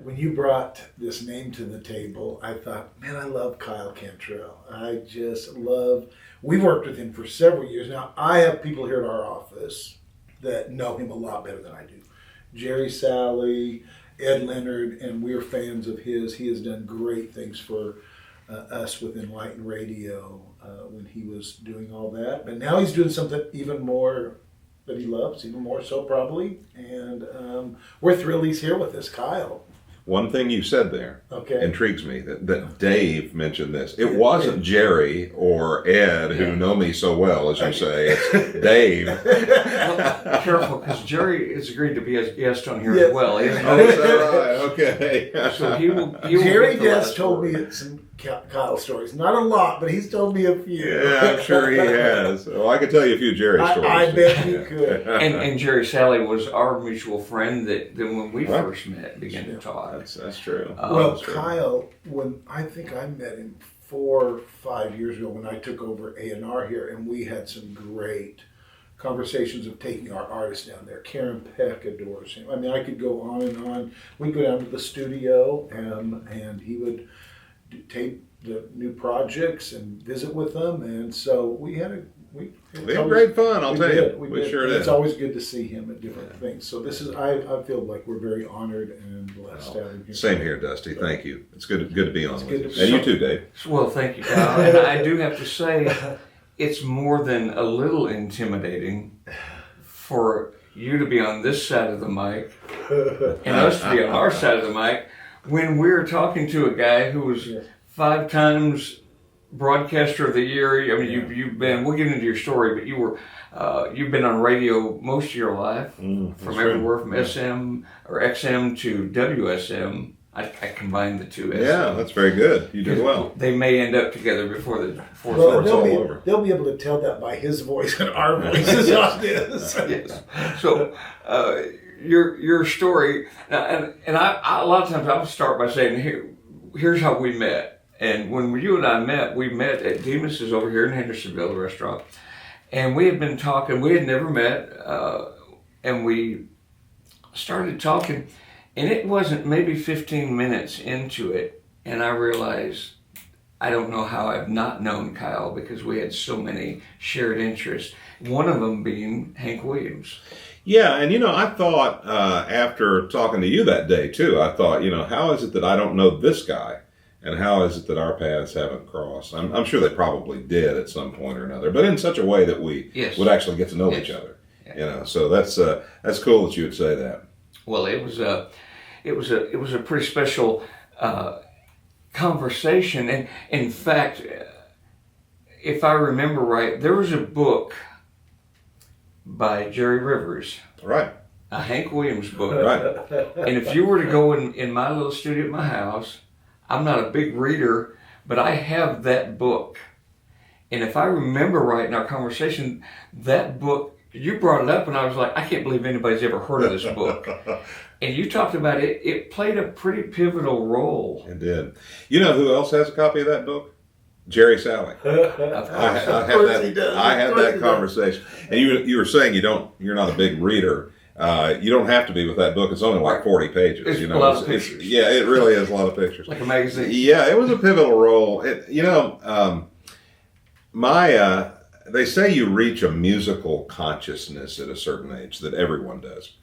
when you brought this name to the table, I thought, man, I love Kyle Cantrell. I just love, we've worked with him for several years now. I have people here at our office that know him a lot better than I do. Jerry Sally, Ed Leonard, and we're fans of his. He has done great things for us with Enlighten Radio when he was doing all that. But now he's doing something even more that he loves, even more so probably. And we're thrilled he's here with us. Kyle. One thing you said there intrigues me, that Dave mentioned this. It wasn't Jerry or Ed who know me so well, as you say. It's Dave. Well, careful, because Jerry has agreed to be a guest on here as well. Is that right? Okay. So he will Jerry Guest told me some Kyle stories. Not a lot, but he's told me a few. Yeah, I'm sure he has. Well, I could tell you a few Jerry stories. I bet you could. And Jerry Sally was our mutual friend that when we first met began to talk. That's true. Well, Kyle, when I think I met him 4 or 5 years ago when I took over A&R here, and we had some great conversations of taking our artists down there. Karen Peck adores him. I mean, I could go on and on. We'd go down to the studio, and he would tape the new projects and visit with them, and so we had great fun. I'll tell you, we sure did. It's always good to see him at different things. So this is, I feel like we're very honored and blessed to have him here. Same here, Dusty. Thank you. It's good to be on with you. And you too, Dave. Well, thank you, Kyle. And I do have to say, it's more than a little intimidating for you to be on this side of the mic and us to be on our side of the mic when we're talking to a guy who was 5 times broadcaster of the year. I mean, you've been, we'll get into your story, but you've been on radio most of your life, from everywhere from SM or XM to WSM. I combined the two. Yeah, that's very good. You did well. They may end up together before it's all over. They'll be able to tell that by his voice and our voices on this. Yes. So your story, and I a lot of times I'll start by saying, here's how we met. And when you and I met, we met at Demas's over here in Hendersonville, the restaurant. And we had been talking. We had never met, and we started talking. And it wasn't maybe 15 minutes into it, and I realized I don't know how I've not known Kyle, because we had so many shared interests, one of them being Hank Williams. Yeah, and I thought after talking to you that day too, I thought, how is it that I don't know this guy? And how is it that our paths haven't crossed? I'm sure they probably did at some point or another, but in such a way that we would actually get to know each other. Yeah. So that's cool that you would say that. Well, it was a pretty special conversation, and in fact, if I remember right, there was a book by Jerry Rivers, right? A Hank Williams book, right? And if you were to go in my little studio at my house, I'm not a big reader, but I have that book, and if I remember right in our conversation, that book. You brought it up, and I was like, I can't believe anybody's ever heard of this book. And you talked about it. It played a pretty pivotal role. It did. You know who else has a copy of that book? Jerry Sally. I had that conversation. And you were saying you're not a big reader. You don't have to be with that book. It's only like 40 pages. It's a lot of pictures. It really is a lot of pictures. Like a magazine. Yeah, it was a pivotal role. They say you reach a musical consciousness at a certain age, that everyone does.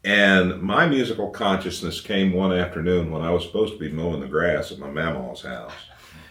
And my musical consciousness came one afternoon when I was supposed to be mowing the grass at my mama's house.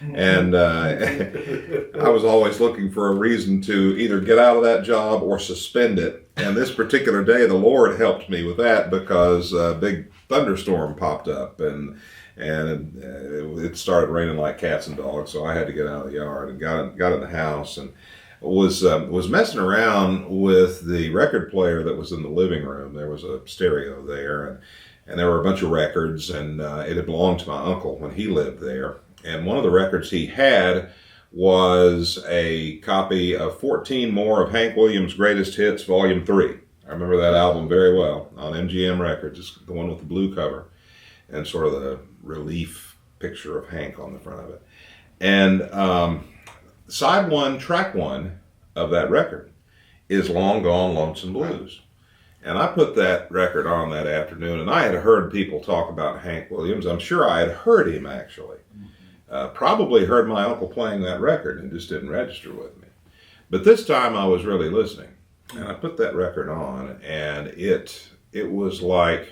And I was always looking for a reason to either get out of that job or suspend it. And this particular day, the Lord helped me with that, because a big thunderstorm popped up, and it started raining like cats and dogs. So I had to get out of the yard and got in the house, and was messing around with the record player that was in the living room. There was a stereo there, and there were a bunch of records, and it had belonged to my uncle when he lived there. And one of the records he had was a copy of 14 more of Hank Williams' Greatest Hits, Volume 3. I remember that album very well, on MGM Records. It's the one with the blue cover and sort of the relief picture of Hank on the front of it. And side 1, track 1 of that record is Long Gone Lonesome Blues. And I put that record on that afternoon, and I had heard people talk about Hank Williams. I'm sure I had heard him, actually. Probably heard my uncle playing that record and just didn't register with me. But this time I was really listening. And I put that record on, and it was like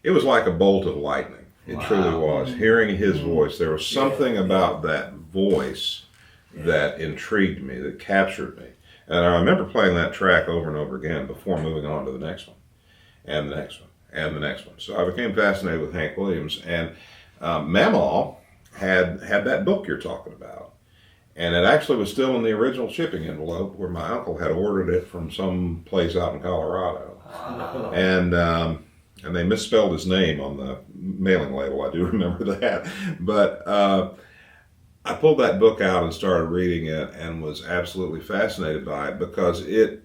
a bolt of lightning. It truly was. Hearing his voice, there was something about that voice that intrigued me, that captured me. And I remember playing that track over and over again before moving on to the next one, and the next one, and the next one. So I became fascinated with Hank Williams, and Mamaw had that book you're talking about. And it actually was still in the original shipping envelope where my uncle had ordered it from some place out in Colorado. Wow. And they misspelled his name on the mailing label. I do remember that. But I pulled that book out and started reading it and was absolutely fascinated by it because it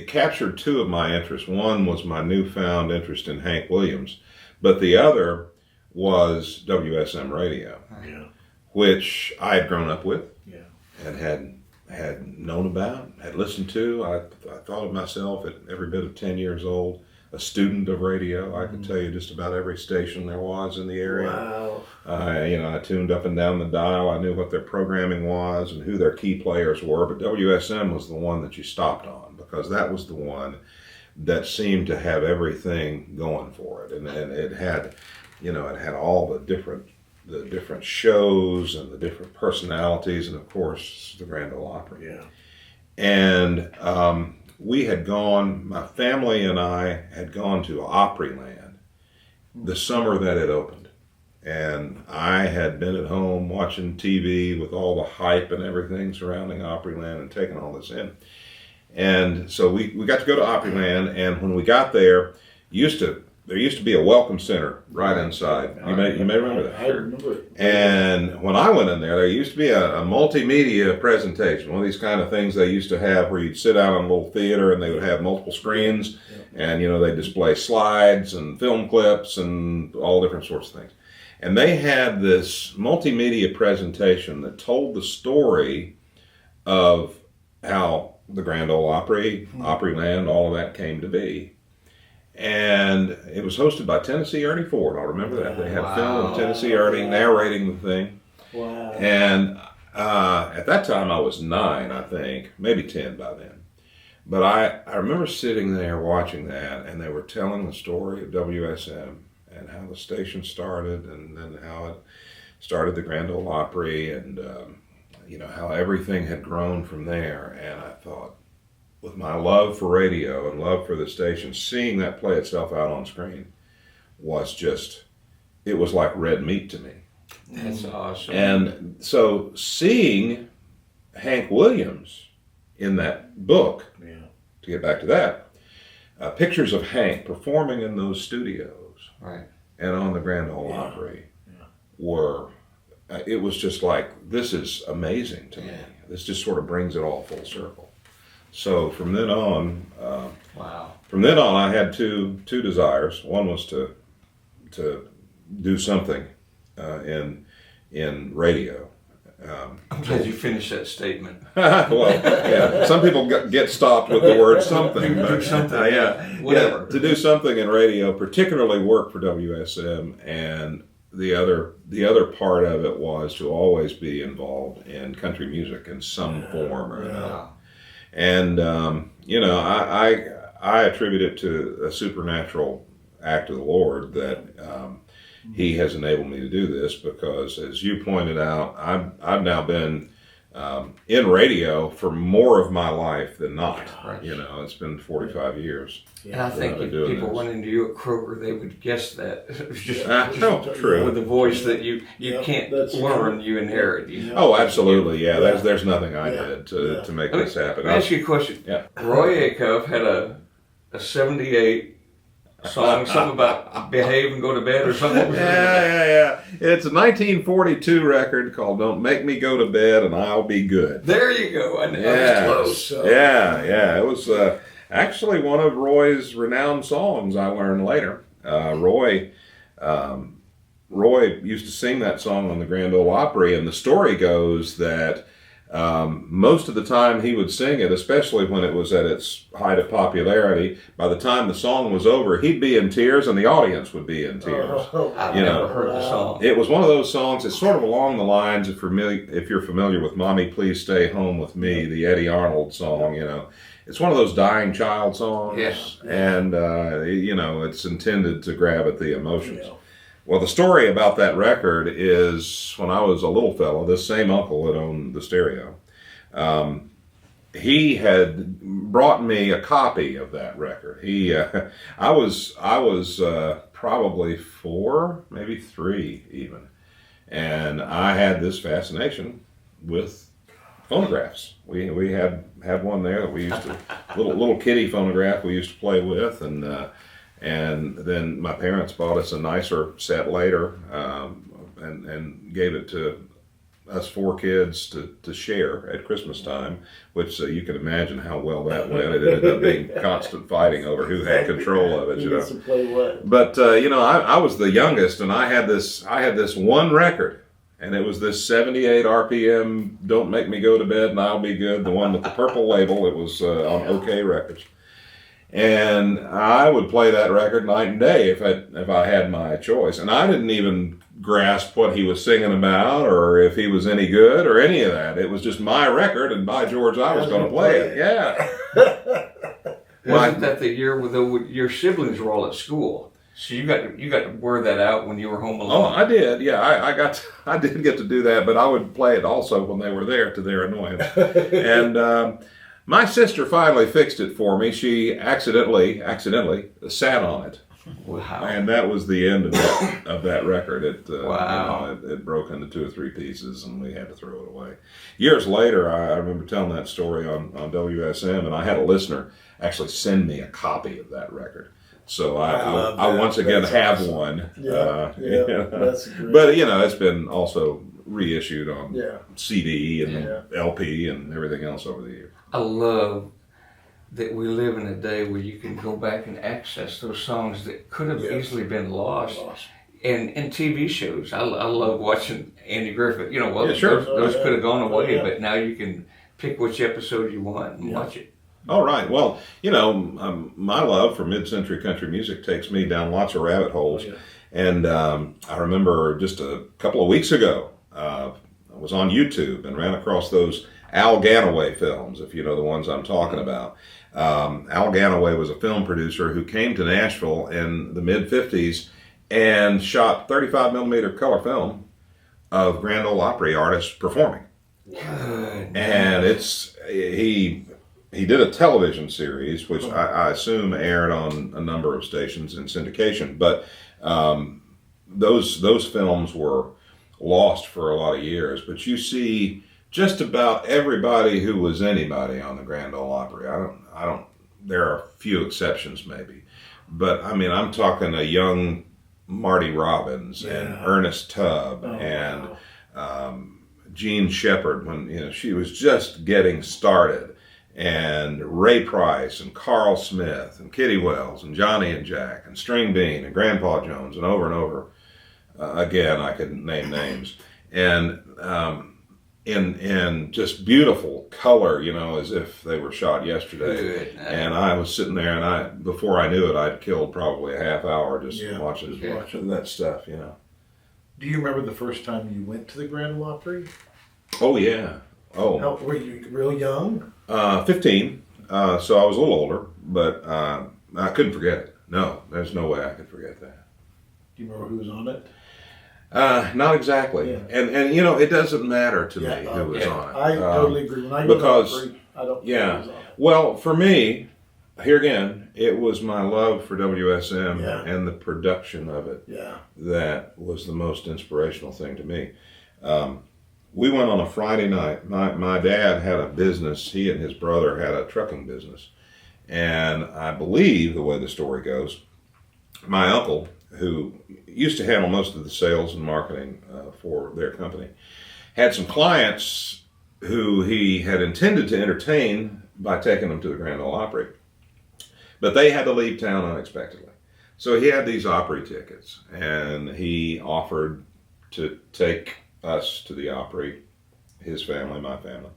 captured two of my interests. One was my newfound interest in Hank Williams, but the other was WSM Radio, which I had grown up with and had known about, had listened to. I thought of myself at every bit of 10 years old, a student of radio. I could tell you just about every station there was in the area. Wow. I tuned up and down the dial. I knew what their programming was and who their key players were, but WSM was the one that you stopped on because that was the one that seemed to have everything going for it. And it had, it had all the different shows and the different personalities and, of course, the Grand Ole Opry. Yeah. And we had gone, my family and I had gone to Opryland the summer that it opened. And I had been at home watching TV with all the hype and everything surrounding Opryland and taking all this in. And so we got to go to Opryland, and when we got there, there used to be a welcome center right inside. You may remember that. I remember it. And when I went in there used to be a multimedia presentation, one of these kind of things they used to have where you'd sit out on a little theater and they would have multiple screens, and they display slides and film clips and all different sorts of things. And they had this multimedia presentation that told the story of how the Grand Ole Opry, Opryland, all of that came to be. And it was hosted by Tennessee Ernie Ford. I remember that. They had a film of Tennessee Ernie narrating the thing. Wow. And at that time I was 9, I think, maybe 10 by then. But I remember sitting there watching that, and they were telling the story of WSM and how the station started, and then how it started the Grand Ole Opry, and how everything had grown from there. And I thought, with my love for radio and love for the station, seeing that play itself out on screen it was like red meat to me. That's awesome. And so seeing Hank Williams in that book, to get back to that, pictures of Hank performing in those studios and on the Grand Ole Opry it was just like, this is amazing to me. This just sort of brings it all full circle. So from then on, I had two desires. One was to do something in radio. I'm glad you finished that statement. Some people get stopped with the word something. Do something. Whatever. To do something in radio, particularly work for WSM, and the other part of it was to always be involved in country music in some form or another. And, I attribute it to a supernatural act of the Lord that He has enabled me to do this because, as you pointed out, I've now been in radio for more of my life than not. It's been 45 years. And I think if people went into you at Kroger, they would guess that. It was just true. With the voice that you can't learn, you inherit. Oh, absolutely, There's nothing I did to make this happen. Let me ask you a question. Yeah. Roy Acuff had a 78 song, something about behave and go to bed or something. Yeah. It's a 1942 record called "Don't Make Me Go to Bed and I'll Be Good." There you go. I was close. So. Yeah. It was actually one of Roy's renowned songs. I learned later. Roy used to sing that song on the Grand Ole Opry, and the story goes that Most of the time he would sing it, especially when it was at its height of popularity. By the time the song was over, he'd be in tears and the audience would be in tears. I've never heard the song. It was one of those songs, it's sort of along the lines, if you're familiar with Mommy Please Stay Home With Me, the Eddie Arnold song, It's one of those dying child songs. Yes. And, it's intended to grab at the emotions. Yeah. Well, the story about that record is when I was a little fellow, this same uncle that owned the stereo, he had brought me a copy of that record. I was probably 4, maybe 3 even, and I had this fascination with phonographs. We had one there that we used to little kitty phonograph we used to play with, and then my parents bought us a nicer set later, and gave it to us 4 kids to share at Christmas time, which you can imagine how well that went. It ended up being constant fighting over who had control of it. To play what? But I was the youngest, and I had this one record, and it was this 78 RPM "Don't Make Me Go to Bed and I'll Be Good," the one with the purple label. It was on OK Records. And I would play that record night and day if I had my choice. And I didn't even grasp what he was singing about or if he was any good or any of that. It was just my record, and by George, I was going to play it. Yeah. Wasn't that the year where your siblings were all at school? So you got to wear that out when you were home alone. Oh, I did. Yeah, I did get to do that, but I would play it also when they were there, to their annoyance. And my sister finally fixed it for me. She accidentally sat on it. Wow. And that was the end of that record. Wow. It broke into 2 or 3 pieces, and we had to throw it away. Years later, I remember telling that story on WSM, and I had a listener actually send me a copy of that record. So I once again have one. Yeah, that's great. But it's been also reissued on CD and LP and everything else over the years. I love that we live in a day where you can go back and access those songs that could have easily been lost. In TV shows. I love watching Andy Griffith. Those could have gone away, but now you can pick which episode you want and watch it. All right. Well, my love for mid-century country music takes me down lots of rabbit holes. And I remember just a couple of weeks ago, I was on YouTube and ran across those Al Ganaway films, if you know the ones I'm talking about. Al Ganaway was a film producer who came to Nashville in the mid-'50s and shot 35 millimeter color film of Grand Ole Opry artists performing. And he did a television series, which I assume aired on a number of stations in syndication, but those films were lost for a lot of years. But you see just about everybody who was anybody on the Grand Ole Opry. I don't. There are a few exceptions maybe, but I mean, I'm talking a young Marty Robbins and Ernest Tubb and Jean Shepherd when she was just getting started, and Ray Price and Carl Smith and Kitty Wells and Johnny and Jack and String Bean and Grandpa Jones and over. Again, I could name names, and in just beautiful color, as if they were shot yesterday. Good. And I was sitting there, and before I knew it, I'd killed probably a half hour just watching that stuff. Do you remember the first time you went to the Grand Ole Opry? Oh yeah. Oh. How, were you real young? 15. So I was a little older, but I couldn't forget it. No, there's no way I could forget that. Do you remember who was on it? Not exactly. Yeah. And it doesn't matter to me who was on it. I totally agree. When I go to Opry, I don't know who was on it. Well, for me, here again, it was my love for WSM and the production of it that was the most inspirational thing to me. We went on a Friday night. My dad had a business. He and his brother had a trucking business. And I believe, the way the story goes, my uncle, who used to handle most of the sales and marketing for their company, had some clients who he had intended to entertain by taking them to the Grand Ole Opry. But they had to leave town unexpectedly. So he had these Opry tickets, and he offered to take us to the Opry his family, my family.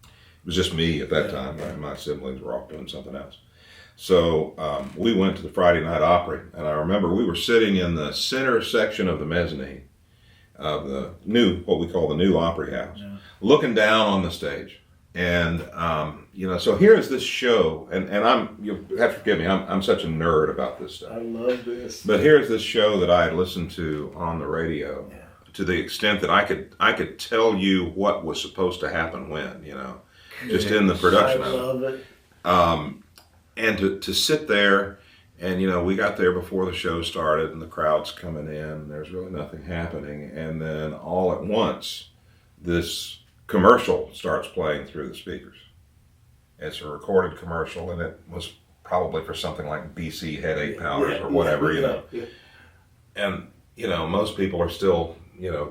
It was just me at that time. My siblings were off doing something else. So we went to the Friday Night Opry, and I remember we were sitting in the center section of the mezzanine of the new, what we call the new Opry House, looking down on the stage. And, so here's this show, and you'll have to forgive me, I'm such a nerd about this stuff. I love this. But here's this show that I had listened to on the radio to the extent that I could tell you what was supposed to happen when, just in the production I love it. And to sit there, and we got there before the show started, and the crowd's coming in, and there's really nothing happening, and then all at once, this commercial starts playing through the speakers. It's a recorded commercial, and it was probably for something like BC headache powders or whatever, Yeah. And most people are still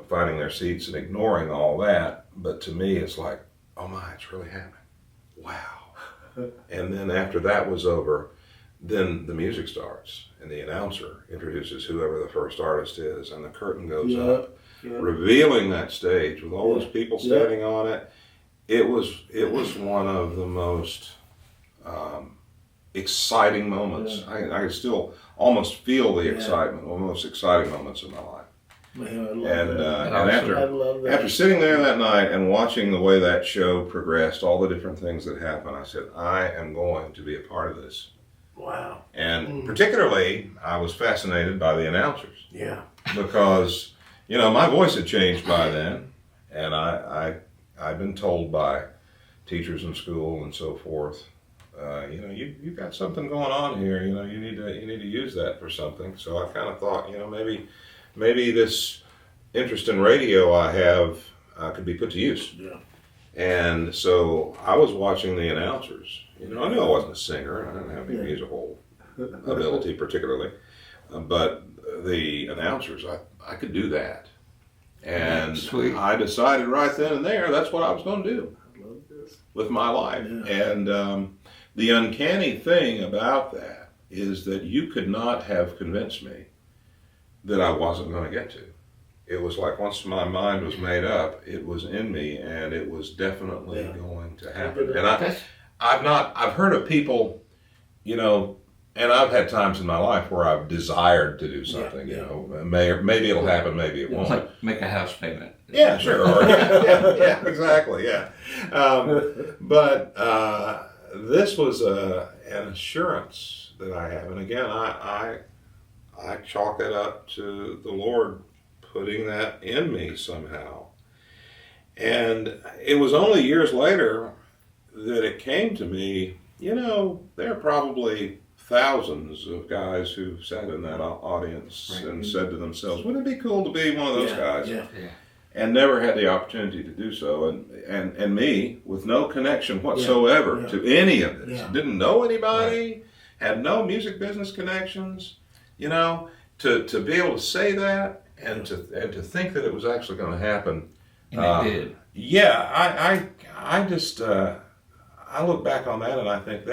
finding their seats and ignoring all that, but to me it's like, oh my, it's really happening. Wow. And then after that was over, then the music starts, and the announcer introduces whoever the first artist is, and the curtain goes up, revealing that stage with all those people standing on it. It was one of the most exciting moments. I still almost feel the excitement, one of the most exciting moments of my life. Man, I love that. After sitting there that night and watching the way that show progressed, all the different things that happened, I said, I am going to be a part of this. Wow. And particularly, I was fascinated by the announcers. Yeah. Because, my voice had changed by then, and I'd been told by teachers in school and so forth, you've got something going on here, you need to use that for something. So I kind of thought, maybe this interest in radio I have could be put to use. Yeah. And so I was watching the announcers. I knew I wasn't a singer, and I didn't have any musical ability particularly, but the announcers, I could do that. And I decided right then and there that's what I was going to do with my life. Yeah. And the uncanny thing about that is that you could not have convinced me that I wasn't going to get to. It was like once my mind was made up, it was in me, and it was definitely going to happen. And I've heard of people, and I've had times in my life where I've desired to do something, maybe it'll happen, maybe it won't. Like make a house payment. Yeah, sure. Yeah, exactly, yeah. But this was an assurance that I have. And again, I chalk it up to the Lord putting that in me somehow. And it was only years later that it came to me, there are probably thousands of guys who sat in that audience and said to themselves, wouldn't it be cool to be one of those guys? Yeah. And never had the opportunity to do so. And me, with no connection whatsoever to any of this, didn't know anybody, had no music business connections, to be able to say that and to think that it was actually going to happen. And it did. Yeah, I just I look back on that and I think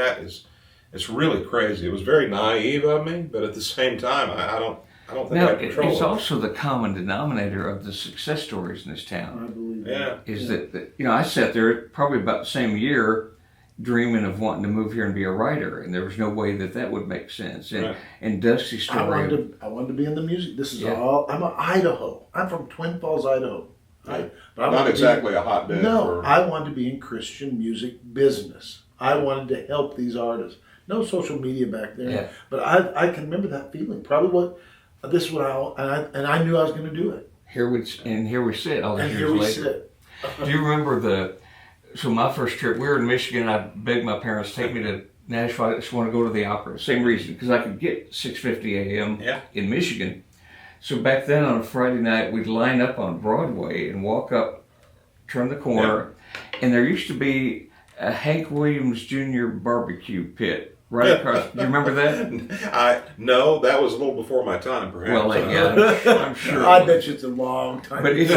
it's really crazy. It was very naive of me, but at the same time, I don't think I had control. It's also the common denominator of the success stories in this town. I believe that. Is that I sat there probably about the same year dreaming of wanting to move here and be a writer, and there was no way that would make sense. And Dusty's story. I wanted to be in the music. This is all. I'm an Idaho. I'm from Twin Falls, Idaho. But not exactly a hotbed. No, I wanted to be in Christian music business. I wanted to help these artists. No social media back then, but I can remember that feeling. Probably this is what I knew I was going to do it. Here we sit all these years later. Do you remember so my first trip, we were in Michigan, I begged my parents to take me to Nashville. I just want to go to the opera. Same reason, because I could get 6:50 a.m. in Michigan. So back then on a Friday night, we'd line up on Broadway and walk up, turn the corner, and there used to be a Hank Williams Jr. barbecue pit right across. Do you remember that? No, that was a little before my time, perhaps. Well, I'm sure. I bet you it's a long time. But it's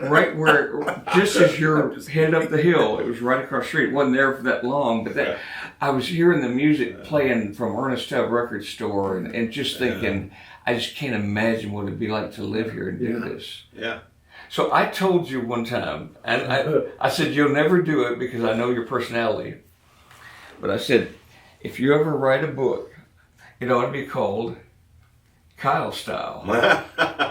right where, just as you're heading up the hill, it was right across the street. It wasn't there for that long, but I was hearing the music playing from Ernest Tubb Record Store and just thinking, I just can't imagine what it'd be like to live here and do this. Yeah. So I told you one time, and I said, you'll never do it because I know your personality. But I said, if you ever write a book, it ought to be called Kyle Style.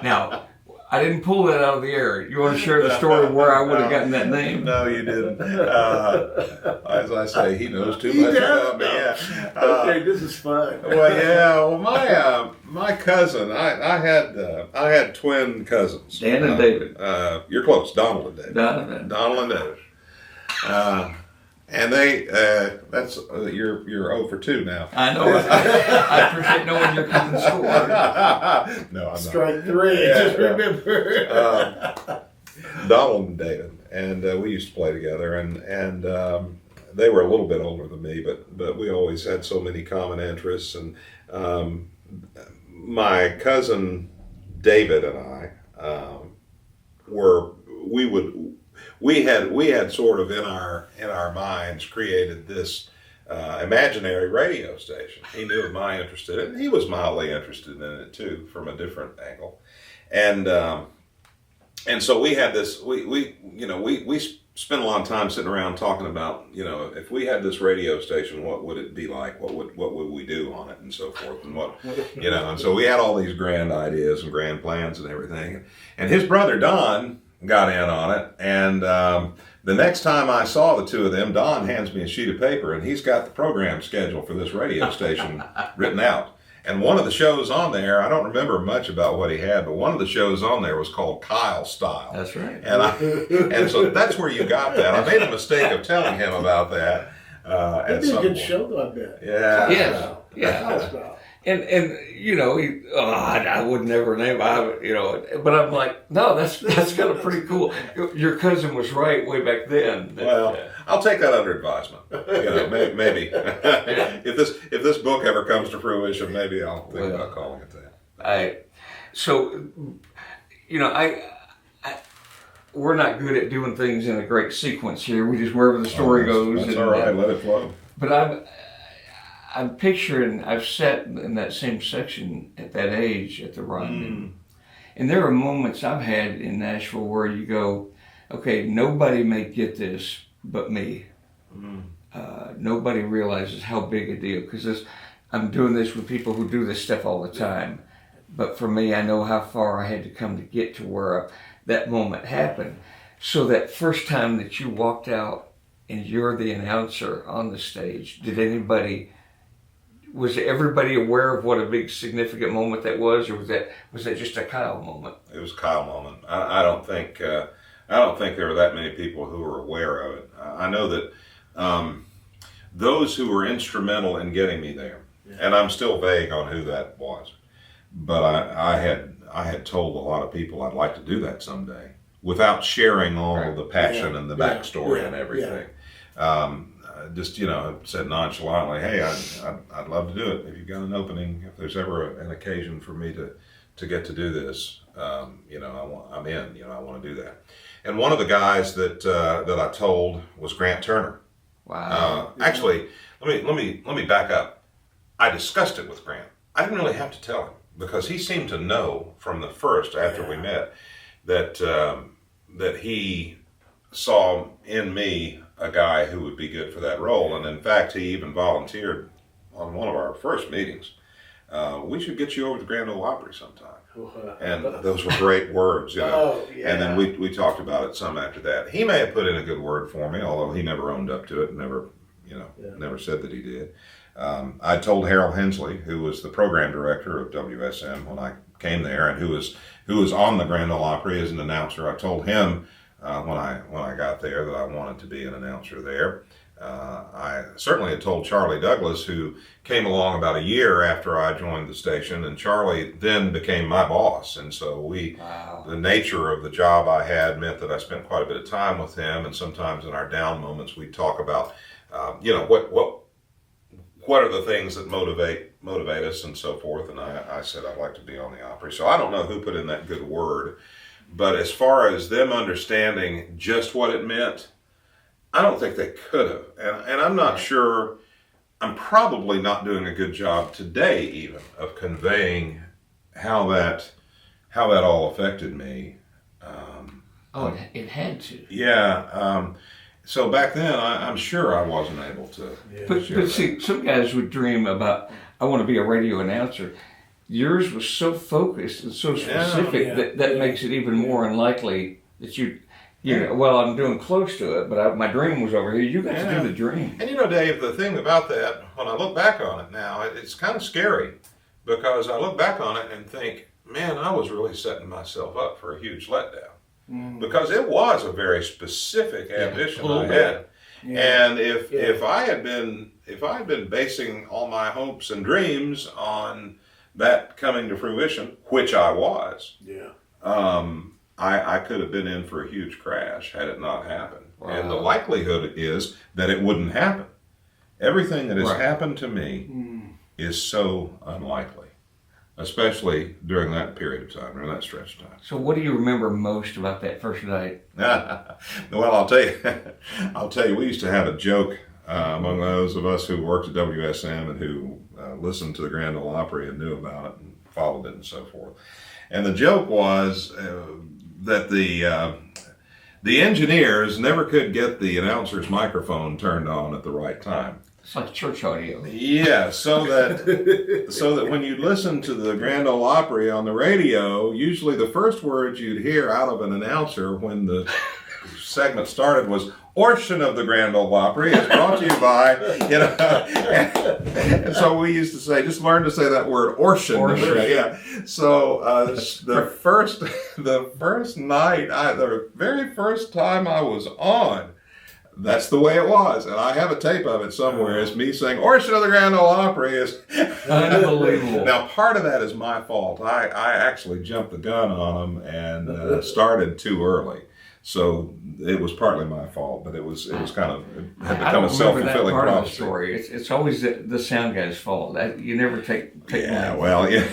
Now, I didn't pull that out of the air. You want to share the story of where I would have gotten that name? No, you didn't. As I say, he knows too much about me. Yeah. Okay, this is fun. Well, my cousin, I had twin cousins. Dan and David. You're close, Donald and David. Donald and David. And they, you're 0 for 2 now. I know. I appreciate knowing your cousin's score. No, I'm Strike 3, just remember. Donald and David, and we used to play together, and they were a little bit older than me, but we always had so many common interests. And my cousin David and I we had sort of in our minds created this imaginary radio station. He knew of my interest in it, and he was mildly interested in it too, from a different angle. And so we had this. We spent a lot of time sitting around talking about, if we had this radio station, what would it be like? What would we do on it, and so forth, and what, And so we had all these grand ideas and grand plans and everything. And his brother Don got in on it, and the next time I saw the two of them, Don hands me a sheet of paper, and he's got the program schedule for this radio station written out. And one of the shows on there, I don't remember much about what he had, but one of the shows on there was called Kyle Style. That's right. And so that's where you got that. I made a mistake of telling him about that. That'd be a good show, though, I bet. Yeah. Yes. Yeah. Kyle Style. And I would never name but I'm like, no, that's kind of pretty cool. Your cousin was right way back then. Well, I'll take that under advisement. Maybe if this book ever comes to fruition, maybe I'll think about calling it that. We're not good at doing things in a great sequence here. We just wherever the story goes. That's all right. Let it flow. But I'm picturing, I've sat in that same section at that age at the Rodman. And there are moments I've had in Nashville where you go, okay, nobody may get this but me. Nobody realizes how big a deal, because I'm doing this with people who do this stuff all the time. But for me, I know how far I had to come to get to where that moment happened. So that first time that you walked out and you're the announcer on the stage, was everybody aware of what a big significant moment that was, or was that just a Kyle moment? It was a Kyle moment. I don't think there were that many people who were aware of it. I know that those who were instrumental in getting me there, and I'm still vague on who that was, but I had told a lot of people I'd like to do that someday, without sharing all of the passion and the backstory and everything. Just said nonchalantly, hey, I'd love to do it if you've got an opening. If there's ever an occasion for me to get to do this, I'm in. I want to do that. And one of the guys that I told was Grant Turner. Wow. Actually, let me back up. I discussed it with Grant. I didn't really have to tell him, because he seemed to know from the first after we met that he saw in me a guy who would be good for that role. And in fact, he even volunteered on one of our first meetings. We should get you over to the Grand Ole Opry sometime. And those were great words, And then we talked about it some after that. He may have put in a good word for me, although he never owned up to it, never said that he did. I told Harold Hensley, who was the program director of WSM when I came there, and who was on the Grand Ole Opry as an announcer. I told him when I got there that I wanted to be an announcer there. I certainly had told Charlie Douglas, who came along about a year after I joined the station, and Charlie then became my boss. And so the nature of the job I had meant that I spent quite a bit of time with him, and sometimes in our down moments we'd talk about, what are the things that motivate us and so forth. And I said I'd like to be on the Opry. So I don't know who put in that good word, but as far as them understanding just what it meant, I don't think they could have. And I'm not sure, I'm probably not doing a good job today even of conveying how that all affected me. Oh, it had to. Yeah. So back then, I'm sure I wasn't able to. Yeah. But see, some guys would dream about, I want to be a radio announcer. Yours was so focused and so specific that makes it even more unlikely that you know, well, I'm doing close to it, but my dream was over here. You got to do the dream. And you know, Dave, the thing about that, when I look back on it now, it's kind of scary because I look back on it and think, man, I was really setting myself up for a huge letdown. Because it was a very specific ambition I had, and if I had been basing all my hopes and dreams on that coming to fruition, which I was, I could have been in for a huge crash had it not happened. Wow. And the likelihood is that it wouldn't happen. Everything that has happened to me is so unlikely. Especially during that period of time, during that stretch of time. So what do you remember most about that first night? Well, I'll tell you, we used to have a joke among those of us who worked at WSM and who listened to the Grand Ole Opry and knew about it and followed it and so forth. And the joke was that the engineers never could get the announcer's microphone turned on at the right time. It's like church audio. Yeah, so that when you listen to the Grand Ole Opry on the radio, usually the first words you'd hear out of an announcer when the segment started was, "Portion of the Grand Ole Opry is brought to you by," you know. And so we used to say, just learn to say that word, "ortion." Yeah. So the first night, the very first time I was on, that's the way it was, and I have a tape of it somewhere. It's me saying, "Orson of the Grand Ole Opry" is unbelievable. Now, part of that is my fault. I actually jumped the gun on them and started too early, so it was partly my fault. But it was kind of it had become a self-fulfilling part prophecy. Of the story. It's always the sound guy's fault. You never take. Yeah, well, yeah.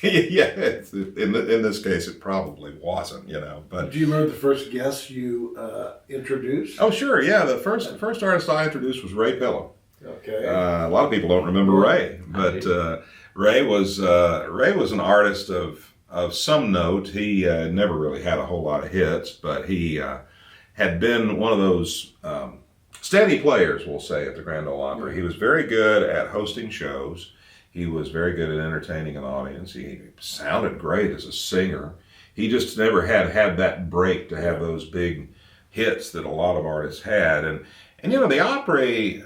Yeah, in this case, it probably wasn't, you know. But do you remember the first guest you introduced? Oh, sure, yeah. The first artist I introduced was Ray Pillow. Okay. A lot of people don't remember Ray, but Ray was an artist of some note. He never really had a whole lot of hits, but he had been one of those steady players, we'll say, at the Grand Ole Opry. He was very good at hosting shows. He was very good at entertaining an audience. He sounded great as a singer. He just never had that break to have those big hits that a lot of artists had. And you know, the Opry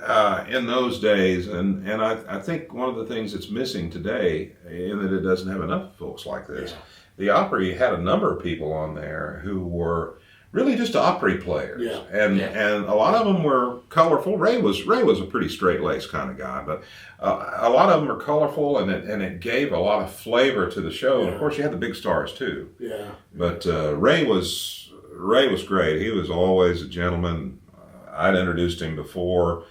in those days, and I think one of the things that's missing today, in that it doesn't have enough folks like this, the Opry had a number of people on there who were really just Opry players, and a lot of them were colorful. Ray was a pretty straight-laced kind of guy, but a lot of them were colorful, and it gave a lot of flavor to the show. And of course, you had the big stars too. Yeah. But Ray was great. He was always a gentleman. I'd introduced him before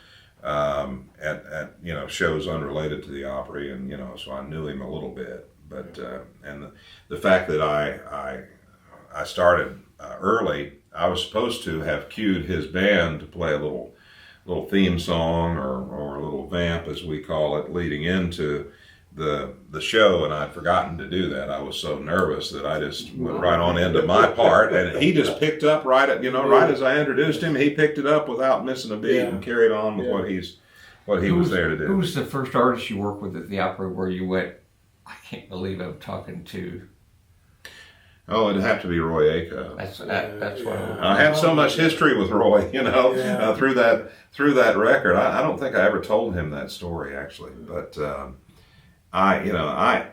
at you know, shows unrelated to the Opry, and you know, so I knew him a little bit. But and the fact that I started early, I was supposed to have cued his band to play a little theme song or a little vamp, as we call it, leading into the show, and I'd forgotten to do that. I was so nervous that I just went right on into my part, and he just picked up right as I introduced him. He picked it up without missing a beat and carried on with what he was there to do. Who was the first artist you worked with at the Opry where you went, I can't believe I'm talking to? Oh, it'd have to be Roy Acuff. That's what I have so much history with Roy, you know, through that record. I don't think I ever told him that story actually, but I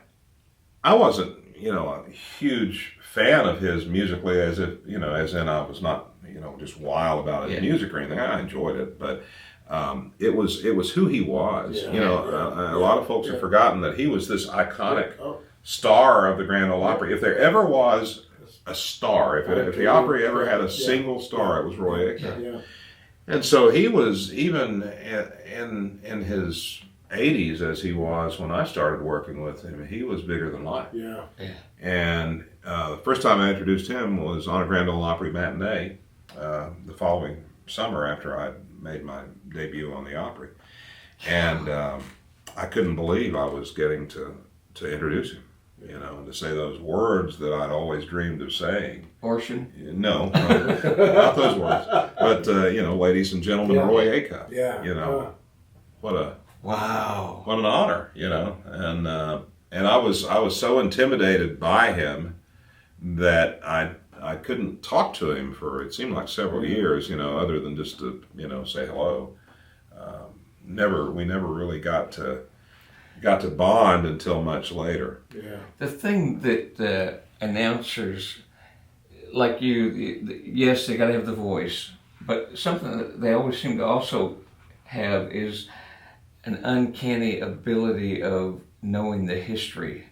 wasn't, you know, a huge fan of his musically, as in I was not, you know, just wild about his music or anything. I enjoyed it, but it was who he was. You know, a lot of folks have forgotten that he was this iconic star of the Grand Ole Opry. If there ever was a star, if the Opry ever had a single star, it was Roy Acuff. Yeah. And so he was, even in his 80s as he was when I started working with him, he was bigger than life. Yeah. And the first time I introduced him was on a Grand Ole Opry matinee the following summer after I made my debut on the Opry. And I couldn't believe I was getting to introduce him. you know, and to say those words that I'd always dreamed of saying. Abortion? No, not those words. But, you know, ladies and gentlemen, Roy Acuff. Yeah. You know, what an honor, you know. And I was so intimidated by him that I couldn't talk to him for, it seemed like several years, you know, other than just to, you know, say hello. We never really got to bond until much later. Yeah. The thing that announcers like you, yes, they got to have the voice, but something that they always seem to also have is an uncanny ability of knowing the history.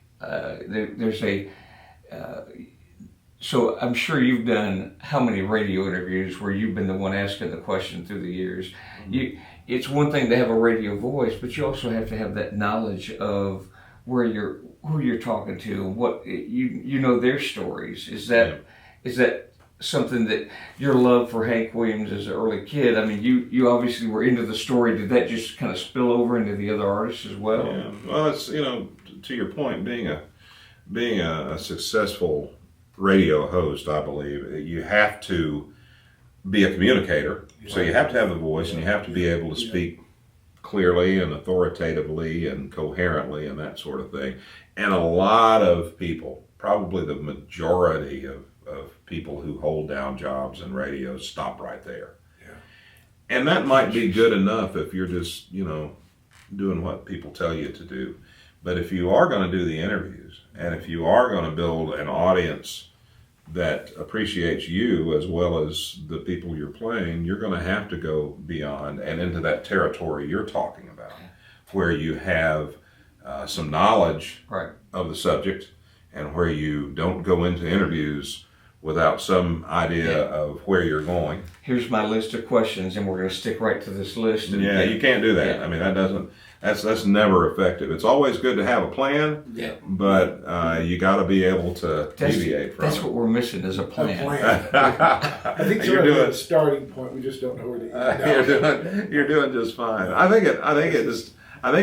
So I'm sure you've done how many radio interviews where you've been the one asking the question through the years. Mm-hmm. It's one thing to have a radio voice, but you also have to have that knowledge of who you're talking to, what you know their stories. Is that something that your love for Hank Williams as an early kid? I mean, you obviously were into the story. Did that just kind of spill over into the other artists as well? Yeah. Well, it's, you know, to your point, being a successful radio host, I believe you have to be a communicator. So you have to have the voice, and you have to be able to speak clearly and authoritatively and coherently and that sort of thing. And a lot of people, probably the majority of people who hold down jobs in radio, stop right there. Yeah. And that might be good enough if you're just, you know, doing what people tell you to do. But if you are going to do the interviews, and if you are going to build an audience that appreciates you as well as the people you're playing, you're going to have to go beyond and into that territory you're talking about, where you have some knowledge of the subject, and where you don't go into interviews without some idea of where you're going. Here's my list of questions, and we're going to stick right to this list. You can't do that. I mean, that's never effective. It's always good to have a plan, but you got to be able to deviate from it. That's what we're missing is a plan. I think you're doing a starting point. We just don't know where to end. You're doing just fine. I think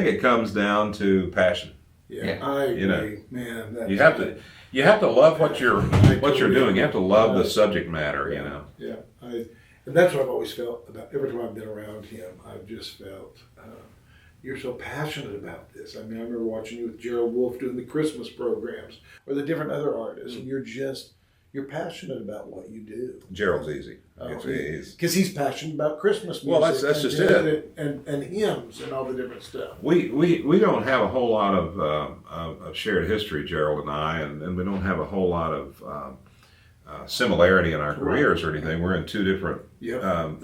it comes down to passion. Yeah, I agree. You know, man. You have to love what you're doing. You have to love the subject matter. You know. Yeah, and that's what I've always felt about every time I've been around him. I've just felt you're so passionate about this. I mean, I remember watching you with Gerald Wolfe doing the Christmas programs or the different other artists, and you're passionate about what you do. Gerald's easy. Because he's passionate about Christmas music. Well, that's just it. And hymns and all the different stuff. We don't have a whole lot of shared history, Gerald and I, and we don't have a whole lot of similarity in our careers or anything. We're in two different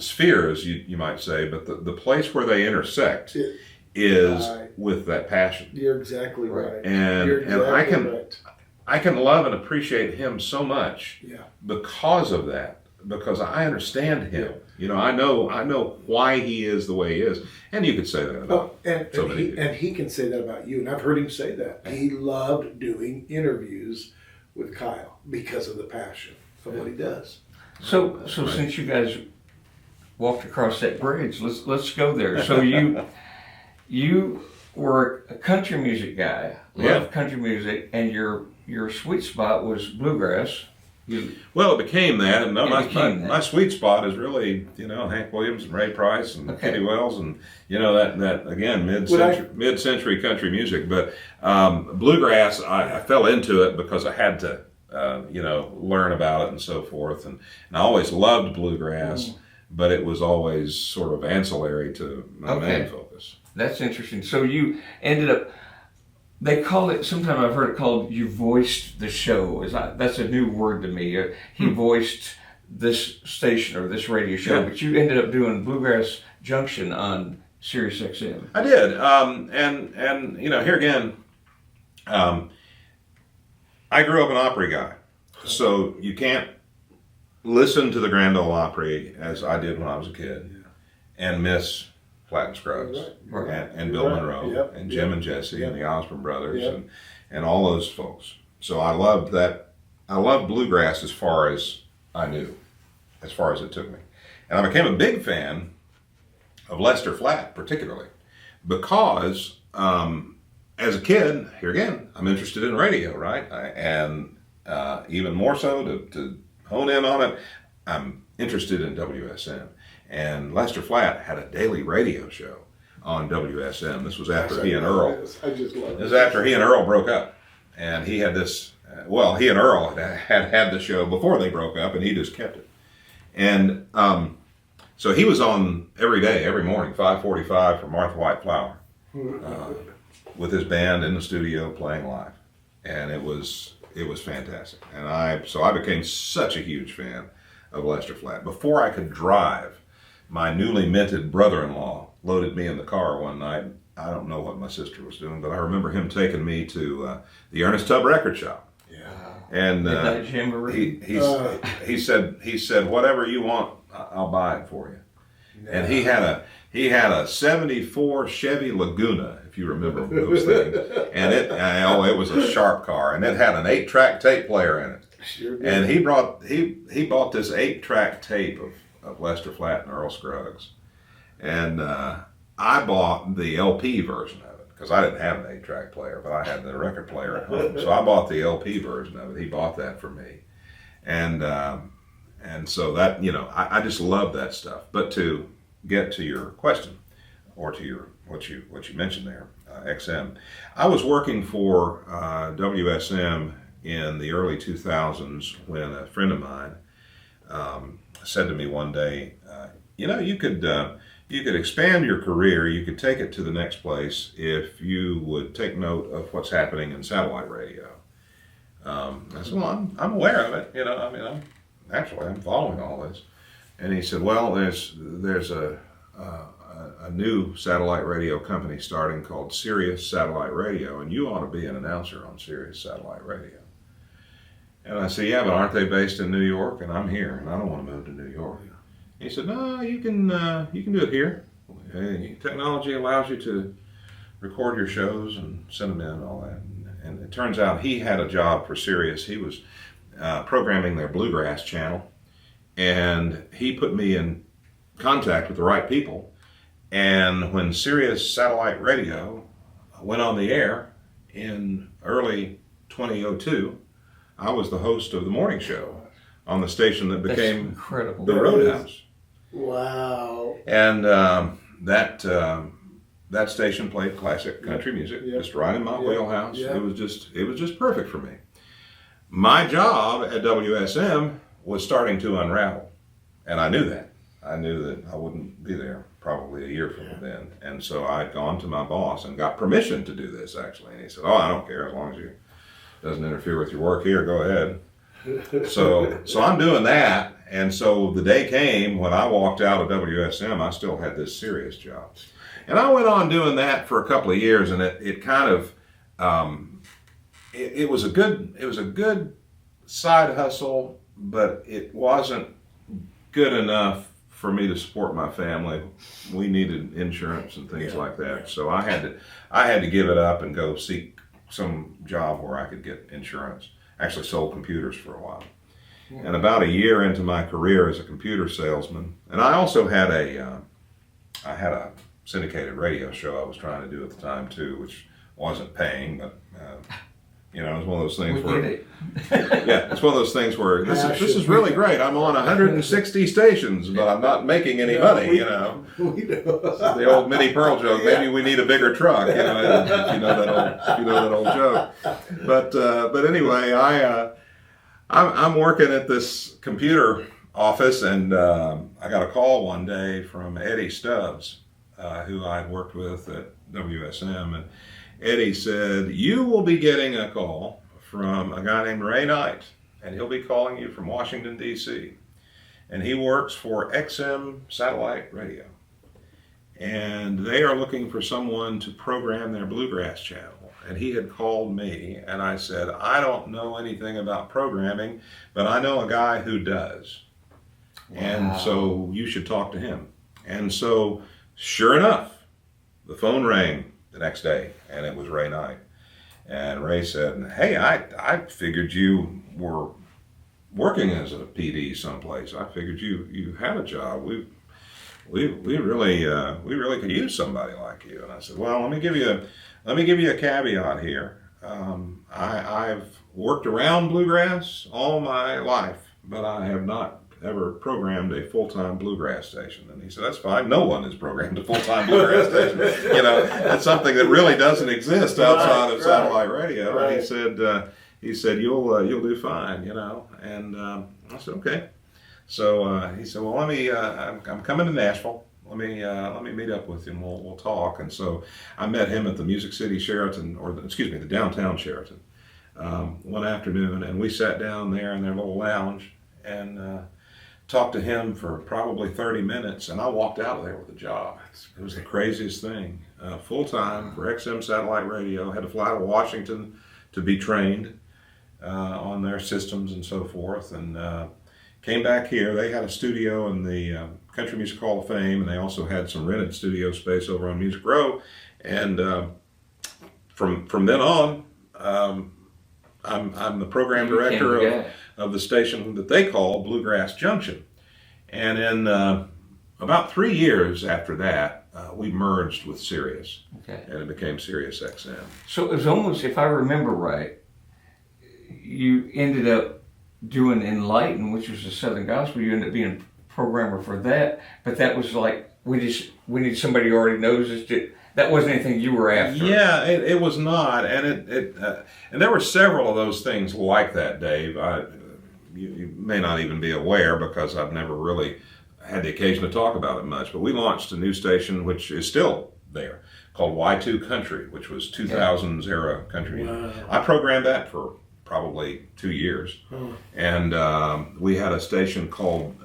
spheres, you might say, but the place where they intersect is with that passion. You're exactly right. And I can love and appreciate him so much because of that, because I understand him. You know, I know why he is the way he is, and you could say that about so many people. And he can say that about you, and I've heard him say that. He loved doing interviews with Kyle because of the passion of what he does. So since you guys walked across that bridge, let's go there. So you were a country music guy, loved country music, and your sweet spot was bluegrass. Well, it became that, and my sweet spot is really, you know, Hank Williams and Ray Price and Kenny Wells, and you know that again mid-century country music. But bluegrass, I fell into it because I had to, you know, learn about it and so forth, and I always loved bluegrass, but it was always sort of ancillary to my main focus. That's interesting. So you ended up. They call it, sometimes I've heard it called, you voiced the show. That's a new word to me. He voiced this station or this radio show, but you ended up doing Bluegrass Junction on Sirius XM. I did. And you know, here again, I grew up an Opry guy. So you can't listen to the Grand Ole Opry as I did when I was a kid and miss Platt and Scruggs and Bill Monroe and Jim and Jesse and the Osborne brothers and all those folks. So I loved that. I loved bluegrass as far as I knew, as far as it took me. And I became a big fan of Lester Flatt particularly because as a kid, here again, I'm interested in radio, right? And even more so to hone in on it, I'm interested in WSM. And Lester Flatt had a daily radio show on WSM. This was after he and Earl. I just love it. This was after he and Earl broke up, and he had this. Well, he and Earl had the show before they broke up, and he just kept it. And so he was on every day, every morning, 5:45 for Martha White Flower, with his band in the studio playing live, and it was fantastic. And so I became such a huge fan of Lester Flatt. Before I could drive, my newly minted brother-in-law loaded me in the car one night. I don't know what my sister was doing, but I remember him taking me to the Ernest Tubb record shop. And he said, whatever you want, I'll buy it for you. Yeah. And he had a '74 Chevy Laguna, if you remember those things. And it was a sharp car, and it had an 8-track tape player in it. Sure did. And he bought this 8-track tape of Lester Flatt and Earl Scruggs, and I bought the LP version of it because I didn't have an 8-track player, but I had the record player at home, so I bought the LP version of it. He bought that for me, and so that, I just love that stuff. But to get to your question, or to what you mentioned there, XM, I was working for WSM in the early 2000s when a friend of mine said to me one day, you could expand your career, you could take it to the next place if you would take note of what's happening in satellite radio. I said, well, I'm aware of it, I'm following all this. And he said, well, there's a new satellite radio company starting called Sirrius Satellite Radio, and you ought to be an announcer on Sirrius Satellite Radio. And I said, yeah, but aren't they based in New York? And I'm here, and I don't want to move to New York. He said, no, you can do it here. Technology allows you to record your shows and send them in and all that. And it turns out he had a job for Sirius. He was programming their Bluegrass channel, and he put me in contact with the right people. And when Sirius Satellite Radio went on the air in early 2002, I was the host of the morning show on the station that became the Roadhouse. Wow. And that station played classic country music, just right in my wheelhouse. Yep. It was just perfect for me. My job at WSM was starting to unravel, and I knew that. I knew that I wouldn't be there probably a year from then. And so I'd gone to my boss and got permission to do this, actually. And he said, I don't care, as long as it doesn't interfere with your work here, go ahead. So I'm doing that. And so the day came when I walked out of WSM, I still had this Sirius job. And I went on doing that for a couple of years, and it kind of, it was a good side hustle, but it wasn't good enough for me to support my family. We needed insurance and things like that. So I had to give it up and go seek some job where I could get insurance. Actually sold computers for a while. And about a year into my career as a computer salesman, and I also had a syndicated radio show I was trying to do at the time too, which wasn't paying, but it was one of those things it's one of those things where this is really great. I'm on 160 stations, but I'm not making any money. We know. The old Minnie Pearl joke. Maybe we need a bigger truck. If you know that old joke. But anyway, I'm working at this computer office, and I got a call one day from Eddie Stubbs, who I'd worked with at WSM, and Eddie said, you will be getting a call from a guy named Ray Knight, and he'll be calling you from Washington, D.C. And he works for XM Satellite Radio. And they are looking for someone to program their Bluegrass channel. And he had called me, and I said, I don't know anything about programming, but I know a guy who does. Wow. And so you should talk to him. And so, sure enough, the phone rang the next day, and it was Ray Knight. And Ray said, hey, I figured you were working as a PD someplace. I figured you had a job. We really could use somebody like you. And I said, well, let me give you let me give you a caveat here. I've worked around bluegrass all my life, but I have not ever programmed a full-time bluegrass station. And he said, that's fine. No one has programmed a full-time bluegrass station. That's something that really doesn't exist outside of satellite radio. Right. And he said, you'll do fine, And I said, okay. So he said, well, I'm coming to Nashville. Let me meet up with you and we'll talk. And so I met him at the Music City Sheraton, the downtown Sheraton, one afternoon, and we sat down there in their little lounge and talked to him for probably 30 minutes, and I walked out of there with a job. It was the craziest thing. Full-time for XM Satellite Radio, had to fly to Washington to be trained on their systems and so forth, and came back here. They had a studio in the Country Music Hall of Fame, and they also had some rented studio space over on Music Row. And from then on, I'm the program director of the station that they call Bluegrass Junction. And in about 3 years after that, we merged with Sirrius, and it became Sirius XM. So it was almost, if I remember right, you ended up doing Enlighten, which was the Southern Gospel. You ended up being programmer for that, but that was like, we need somebody who already knows this. That wasn't anything you were after. Yeah, it was not, and and there were several of those things like that, Dave. You may not even be aware because I've never really had the occasion to talk about it much, but we launched a new station, which is still there, called Y2 Country, which was 2000s era country. Wow. I programmed that for probably 2 years. And we had a station called,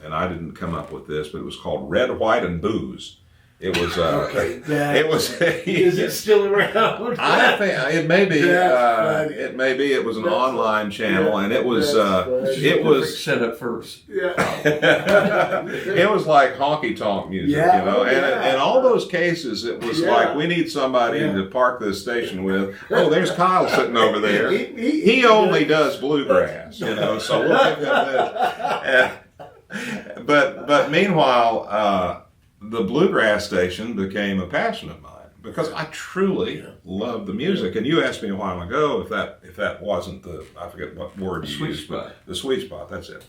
and I didn't come up with this, but it was called Red, White, and Booze. It was. It was. Is it still around? I think it may be. It may be. It was an online channel, and it was. It was set up first. Yeah. It was like honky tonk music, And in all those cases, it was like, we need somebody to park this station with. Oh, there's Kyle sitting over there. He only does bluegrass, So we'll give him this. But meanwhile. The Bluegrass station became a passion of mine because I truly love the music. And you asked me a while ago if that wasn't I forget what word you used, but the sweet spot. That's it.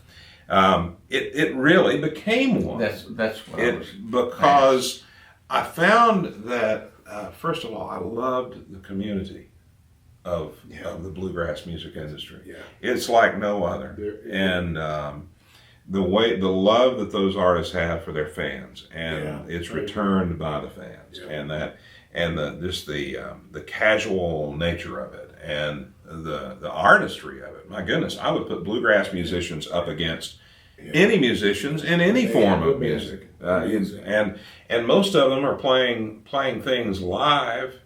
It really became one. That's what because I found that first of all, I loved the community of the bluegrass music industry. Yeah. It's like no other, and. The love that those artists have for their fans, and it's returned by the fans, and the casual nature of it, and the artistry of it. My goodness, I would put bluegrass musicians up against any musicians in any form of music, and most of them are playing things live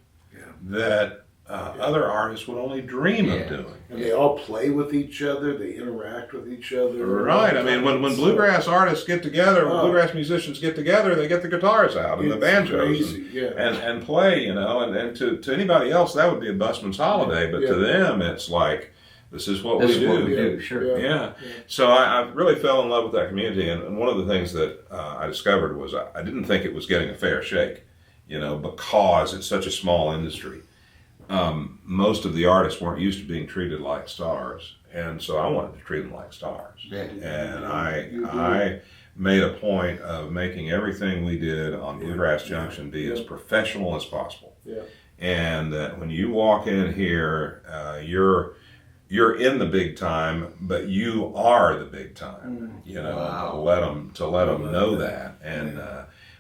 that. Other artists would only dream of doing. And they all play with each other, they interact with each other. Right, I mean, when bluegrass artists get together, when bluegrass musicians get together, they get the guitars out and the banjos and play, and to anybody else, that would be a busman's holiday, but to them, it's like, this is what we do. Sure. Yeah. So I really fell in love with that community, and one of the things that I discovered was I didn't think it was getting a fair shake, because it's such a small industry. Most of the artists weren't used to being treated like stars, and so I wanted to treat them like stars. And I made a point of making everything we did on Bluegrass Junction be as professional as possible. Yeah. And that when you walk in here, you're in the big time, but you are the big time. To let them know that. And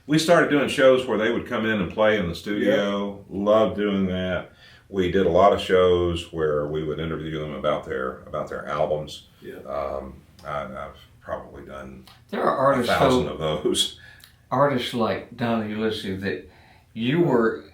we started doing shows where they would come in and play in the studio. Loved doing that. We did a lot of shows where we would interview them about their albums. Yeah. I've probably done there are artists 1,000 of those. Artists like Donna Ulysses that you were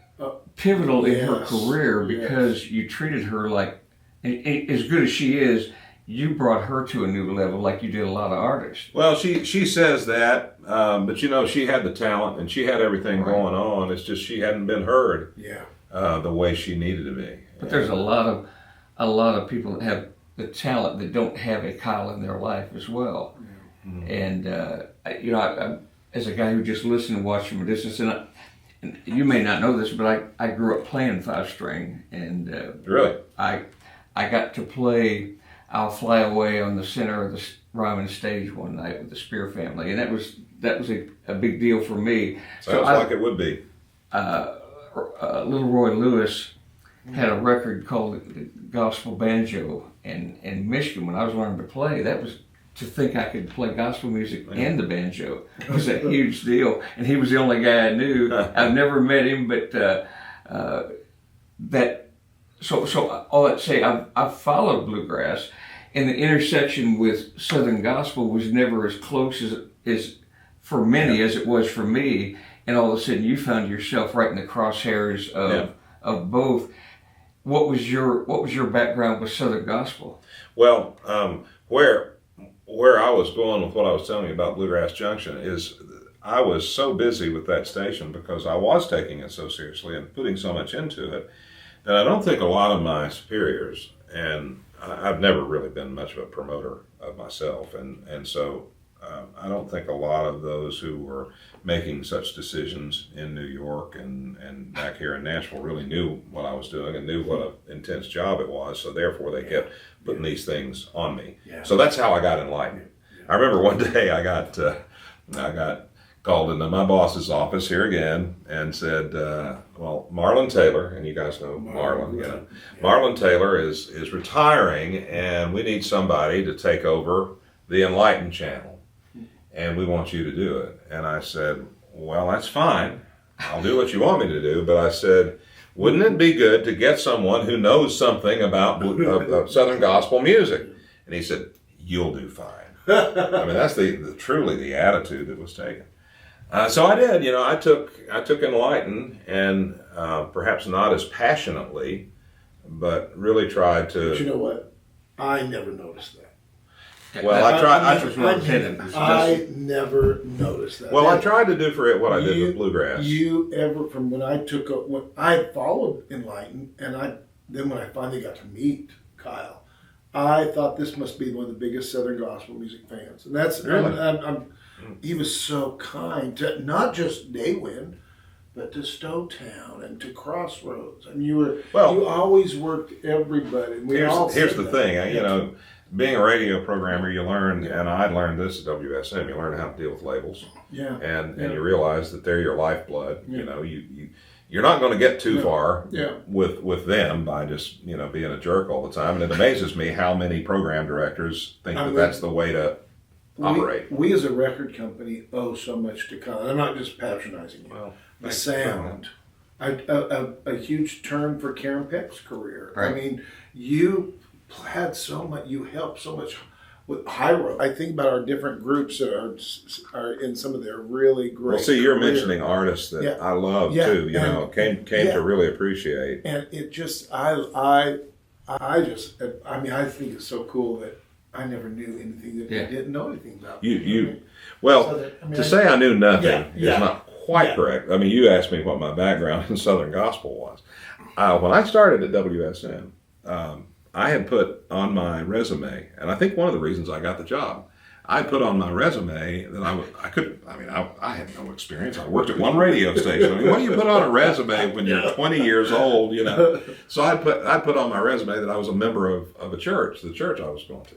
pivotal in her career because you treated her like, as good as she is, you brought her to a new level like you did a lot of artists. Well, she says that, but she had the talent and she had everything going on. It's just she hadn't been heard. Yeah. The way she needed to be. But there's a lot of people that have the talent that don't have a Kyle in their life as well. Mm-hmm. And I, as a guy who just listened and watched from a distance, and and you may not know this, but I grew up playing 5-string, and Really? I got to play "I'll Fly Away" on the center of the Ryman stage one night with the Spear family, and that was a big deal for me. Sounds like it would be. Little Roy Lewis had a record called the Gospel Banjo, and in Michigan, when I was learning to play, that was, to think I could play gospel music and the banjo was a huge deal. And he was the only guy I knew. I've never met him, but so all that to say, I've followed bluegrass, and the intersection with Southern gospel was never as close as for many as it was for me. And all of a sudden, you found yourself right in the crosshairs of both. What was your background with Southern gospel? Well, where I was going with what I was telling you about Bluegrass Junction is I was so busy with that station because I was taking it so seriously and putting so much into it that I don't think a lot of my superiors, and I've never really been much of a promoter of myself, and so I don't think a lot of those who were making such decisions in New York and back here in Nashville really knew what I was doing and knew what an intense job it was, so therefore they kept putting these things on me. Yeah. So that's how I got Enlighten. I remember one day I got called into my boss's office here again and said, well, Marlon Taylor, and you guys know Marlon, you know, Marlon Taylor is retiring, and we need somebody to take over the Enlighten channel, and we want you to do it. And I said, well, that's fine. I'll do what you want me to do. But I said, wouldn't it be good to get someone who knows something about Southern gospel music? And he said, you'll do fine. I mean, that's truly the attitude that was taken. So I did. You know, I took Enlighten, and perhaps not as passionately, but really tried to. But you know what? I never noticed that. Well, I never noticed that. Well, I tried to do for it what I did with Bluegrass. When I followed Enlighten, and then when I finally got to meet Kyle, I thought this must be one of the biggest Southern gospel music fans, and that's really. He was so kind to not just Daywind, but to Stowtown and to Crossroads. I mean, you always worked everybody. And here's the thing, you know. Being a radio programmer, you learn, and I learned this at WSM, you learn how to deal with labels. Yeah. And you realize that they're your lifeblood. Yeah. You know, you're not going to get too far with them by just, you know, being a jerk all the time. And it amazes me how many program directors think that's the way to operate. We as a record company owe so much to Kyle. I'm not just patronizing you. Well, the sound. A huge turn for Karen Peck's career. Right. I mean, you had so much, you helped so much with Hyro. I think about our different groups that are in some of their really great. Well, see, you're mentioning artists that I love too. You know, came to really appreciate. And it just, I think it's so cool that I never knew anything that they didn't know anything about. To say I knew nothing is not quite correct. I mean, you asked me what my background in Southern gospel was. When I started at WSM. I had put on my resume, and I think one of the reasons I got the job, I put on my resume that I had no experience. I worked at one radio station. I mean, what do you put on a resume when you're 20 years old, you know? So I put on my resume that I was a member of a church, the church I was going to.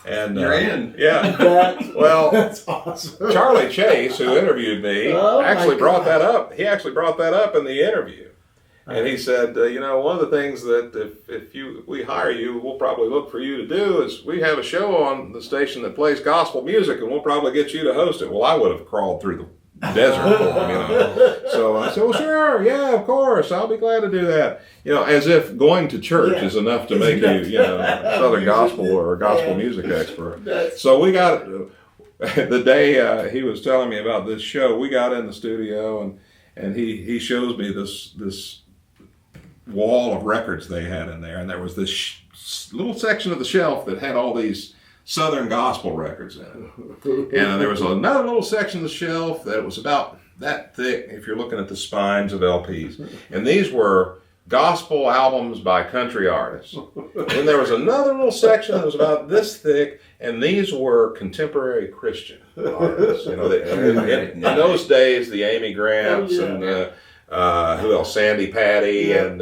And you're in. Yeah. That's awesome. Charlie Chase, who interviewed me, actually brought that up. He actually brought that up in the interview. And he said, one of the things that if we hire you, we'll probably look for you to do is we have a show on the station that plays gospel music, and we'll probably get you to host it. Well, I would have crawled through the desert for him, you know. So I said, well, sure, yeah, of course, I'll be glad to do that. You know, as if going to church is enough to make you Southern gospel or a gospel music expert. So we got, the day he was telling me about this show, we got in the studio, and he shows me this wall of records they had in there, and there was this little section of the shelf that had all these Southern gospel records in it. And there was another little section of the shelf that was about that thick, if you're looking at the spines of LPs. And these were gospel albums by country artists. And there was another little section that was about this thick, and these were contemporary Christian artists. You know, in those days, the Amy Grants and who else? Sandy Patty and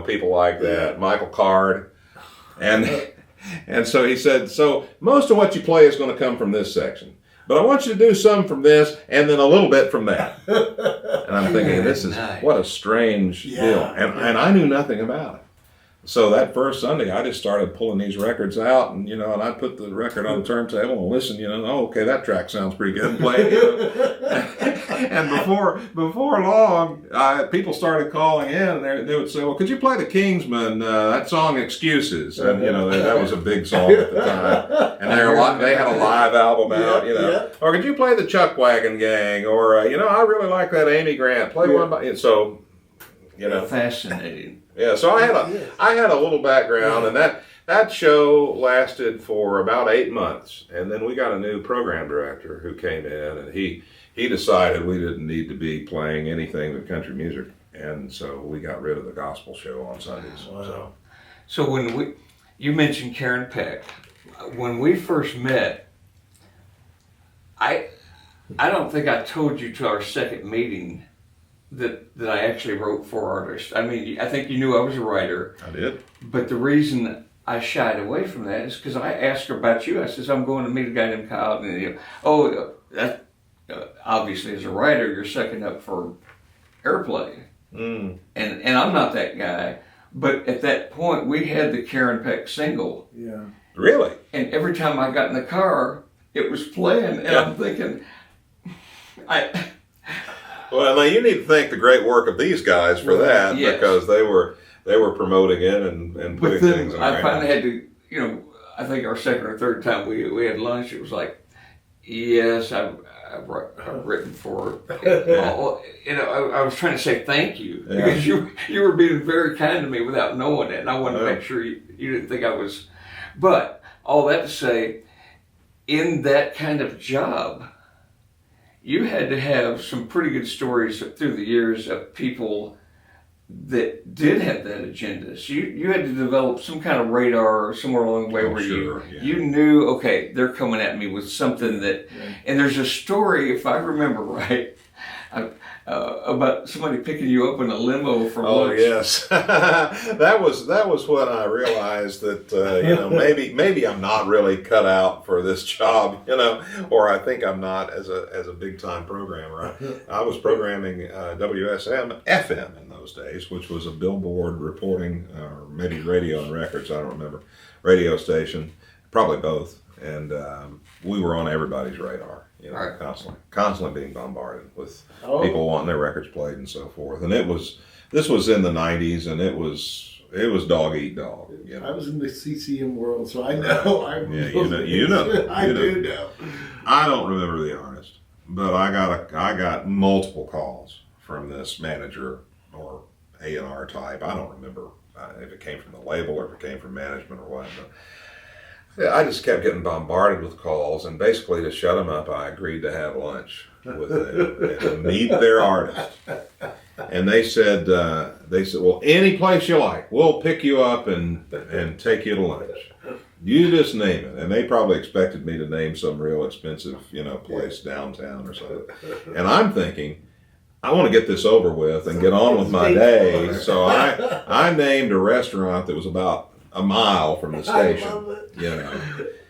people like that. Michael Card, and so he said, so most of what you play is going to come from this section, but I want you to do some from this and then a little bit from that. And I'm thinking, this is what a strange deal, and I knew nothing about it. So that first Sunday, I just started pulling these records out, and and I put the record on the turntable and listen. Okay, that track sounds pretty good. Play it. And before long, people started calling in, and they would say, "Well, could you play the Kingsmen that song "Excuses"?" And that was a big song at the time. And they had a live album out. Or could you play the Chuck Wagon Gang? Or I really like that Amy Grant. Play one by so. Fascinating. Yeah, so I had a little background, and that show lasted for about 8 months, and then we got a new program director who came in, and he decided we didn't need to be playing anything but country music, and so we got rid of the gospel show on Sundays. Wow. So when you mentioned Karen Peck, when we first met, I don't think I told you to our second meeting that I actually wrote for artists. I mean, I think you knew I was a writer. I did. But the reason I shied away from that is because I asked her about you. I says, I'm going to meet a guy named Kyle. And that obviously as a writer, you're second up for airplay. And I'm not that guy. But at that point, we had the Karen Peck single. Yeah. Really? And every time I got in the car, it was playing. And I'm thinking, Well, now you need to thank the great work of these guys for that, because they were promoting it and putting things in. I finally had to, I think our second or third time we had lunch, it was like, yes, I've written for it. I was trying to say thank you because you were being very kind to me without knowing it, and I wanted to make sure you didn't think I was. But all that to say, in that kind of job, you had to have some pretty good stories through the years of people that did have that agenda. So you had to develop some kind of radar somewhere along the way where you knew, okay, they're coming at me with something that, and there's a story, if I remember right, about somebody picking you up in a limo for lunch. Oh yes, that was when I realized that maybe I'm not really cut out for this job, or I think I'm not as a big time programmer. I was programming WSM FM in those days, which was a billboard reporting, or maybe radio and records, I don't remember, radio station, probably both, and we were on everybody's radar. Constantly being bombarded with people wanting their records played and so forth. And this was in the 90s, and it was dog eat dog. I was in the CCM world, so I know. You know. I do know. I don't remember the artist, but I got multiple calls from this manager or A&R type. I don't remember if it came from the label or if it came from management or what. But I just kept getting bombarded with calls, and basically to shut them up, I agreed to have lunch with them and to meet their artist. And they said, well, any place you like, we'll pick you up and take you to lunch. You just name it. And they probably expected me to name some real expensive, place downtown or something. And I'm thinking, I want to get this over with and get on with my day. So I named a restaurant that was about a mile from the station. I love it.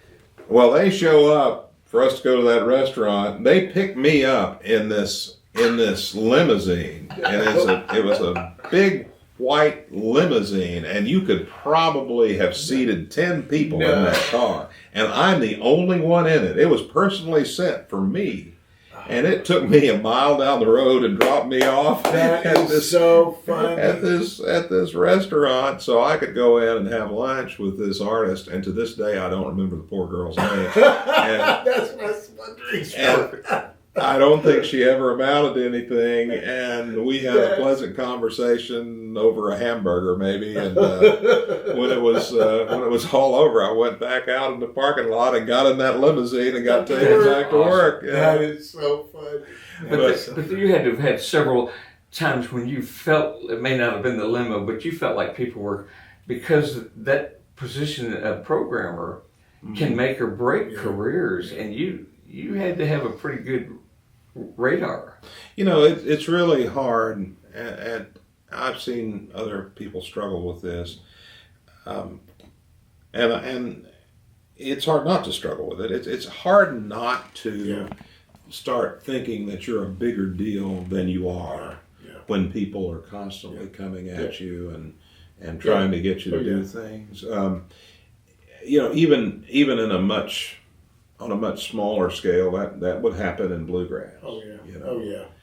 Well, they show up for us to go to that restaurant. They pick me up in this limousine, and it was a big white limousine, and you could probably have seated 10 people in that car, and I'm the only one in it. It was personally sent for me. And it took me a mile down the road and dropped me off so funny. at this restaurant, so I could go in and have lunch with this artist. And to this day, I don't remember the poor girl's name. That's what I was wondering. I don't think she ever amounted to anything, and we had a pleasant conversation over a hamburger, maybe. And when it was all over, I went back out in the parking lot and got in that limousine and got taken back to work. That is so fun. But you had to have had several times when you felt, it may not have been the limo, but you felt like people were, because that position of programmer can make or break careers, and you had to have a pretty good radar. It's really hard, and I've seen other people struggle with this, and it's hard not to struggle with it. It's hard not to start thinking that you're a bigger deal than you are when people are constantly coming at you and trying to get you to do things. Even on a much smaller scale, that would happen in bluegrass. Oh yeah.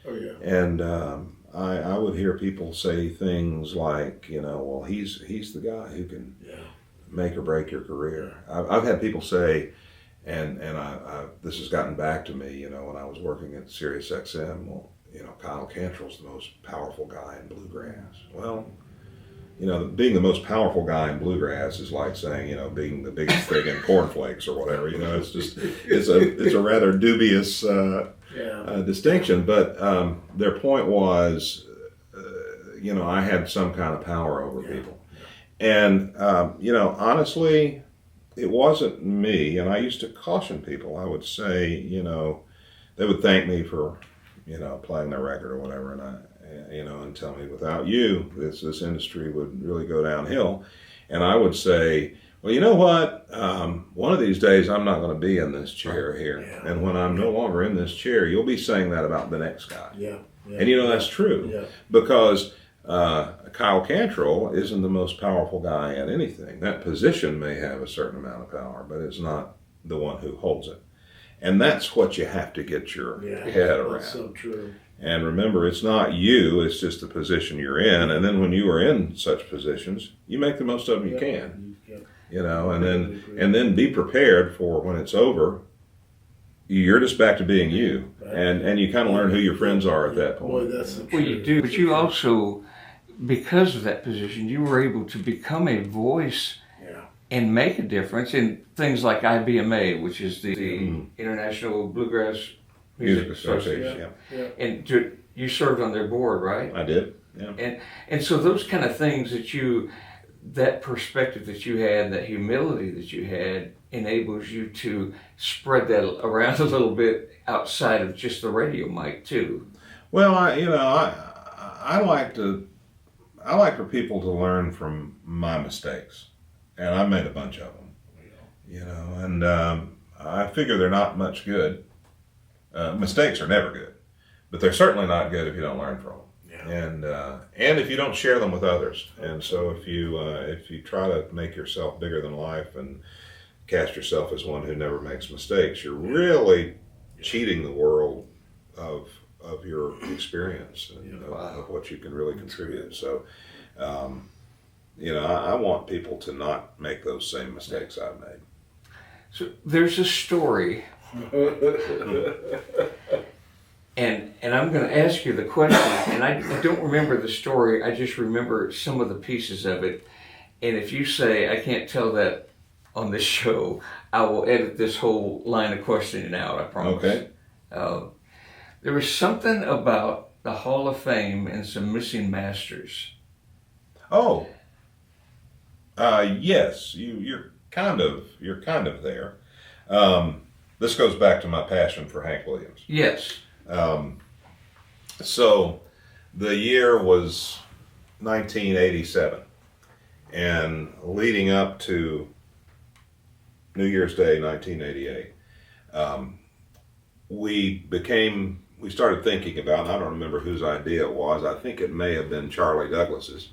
Oh yeah. And I would hear people say things like, well, he's the guy who can make or break your career. I've had people say, and I this has gotten back to me, when I was working at Sirius XM, well, Kyle Cantrell's the most powerful guy in bluegrass. Well, being the most powerful guy in bluegrass is like saying, being the biggest thing in cornflakes or whatever. It's a rather dubious distinction. But their point was, I had some kind of power over people. And, honestly, it wasn't me. And I used to caution people. I would say, they would thank me for, playing their record or whatever. And tell me, without you, this industry would really go downhill. And I would say, well, you know what? One of these days, I'm not going to be in this chair here. Yeah. And when I'm no longer in this chair, you'll be saying that about the next guy. Yeah. And that's true. Because Kyle Cantrell isn't the most powerful guy at anything. That position may have a certain amount of power, but it's not the one who holds it. And that's what you have to get your head around. That's so true. And remember, it's not you, it's just the position you're in. And then when you are in such positions, you make the most of them you can. And then be prepared for when it's over, you're just back to being you. And you kind of learn who your friends are at that point. Boy, that's the truth. Well, you do, but you also, because of that position, you were able to become a voice and make a difference in things like IBMA, which is the International Bluegrass Music Association. And you served on their board, right? I did. Yeah. And so those kind of things that perspective that you had, that humility that you had, enables you to spread that around a little bit outside of just the radio mic too. Well, I like for people to learn from my mistakes, and I made a bunch of them. And I figure they're not much good. Mistakes are never good, but they're certainly not good if you don't learn from them, and if you don't share them with others. And so if you try to make yourself bigger than life and cast yourself as one who never makes mistakes, you're really cheating the world of your experience and of what you can really contribute. So, I want people to not make those same mistakes I've made. So there's a story. And I'm going to ask you the question, and I don't remember the story, I just remember some of the pieces of it. And if you say, I can't tell that on this show, I will edit this whole line of questioning out, I promise. Okay. There was something about the Hall of Fame and some missing masters. Oh. Yes, you're kind of there. This goes back to my passion for Hank Williams. Yes. So the year was 1987, and leading up to New Year's Day 1988, we started thinking about, and I don't remember whose idea it was, I think it may have been Charlie Douglas's,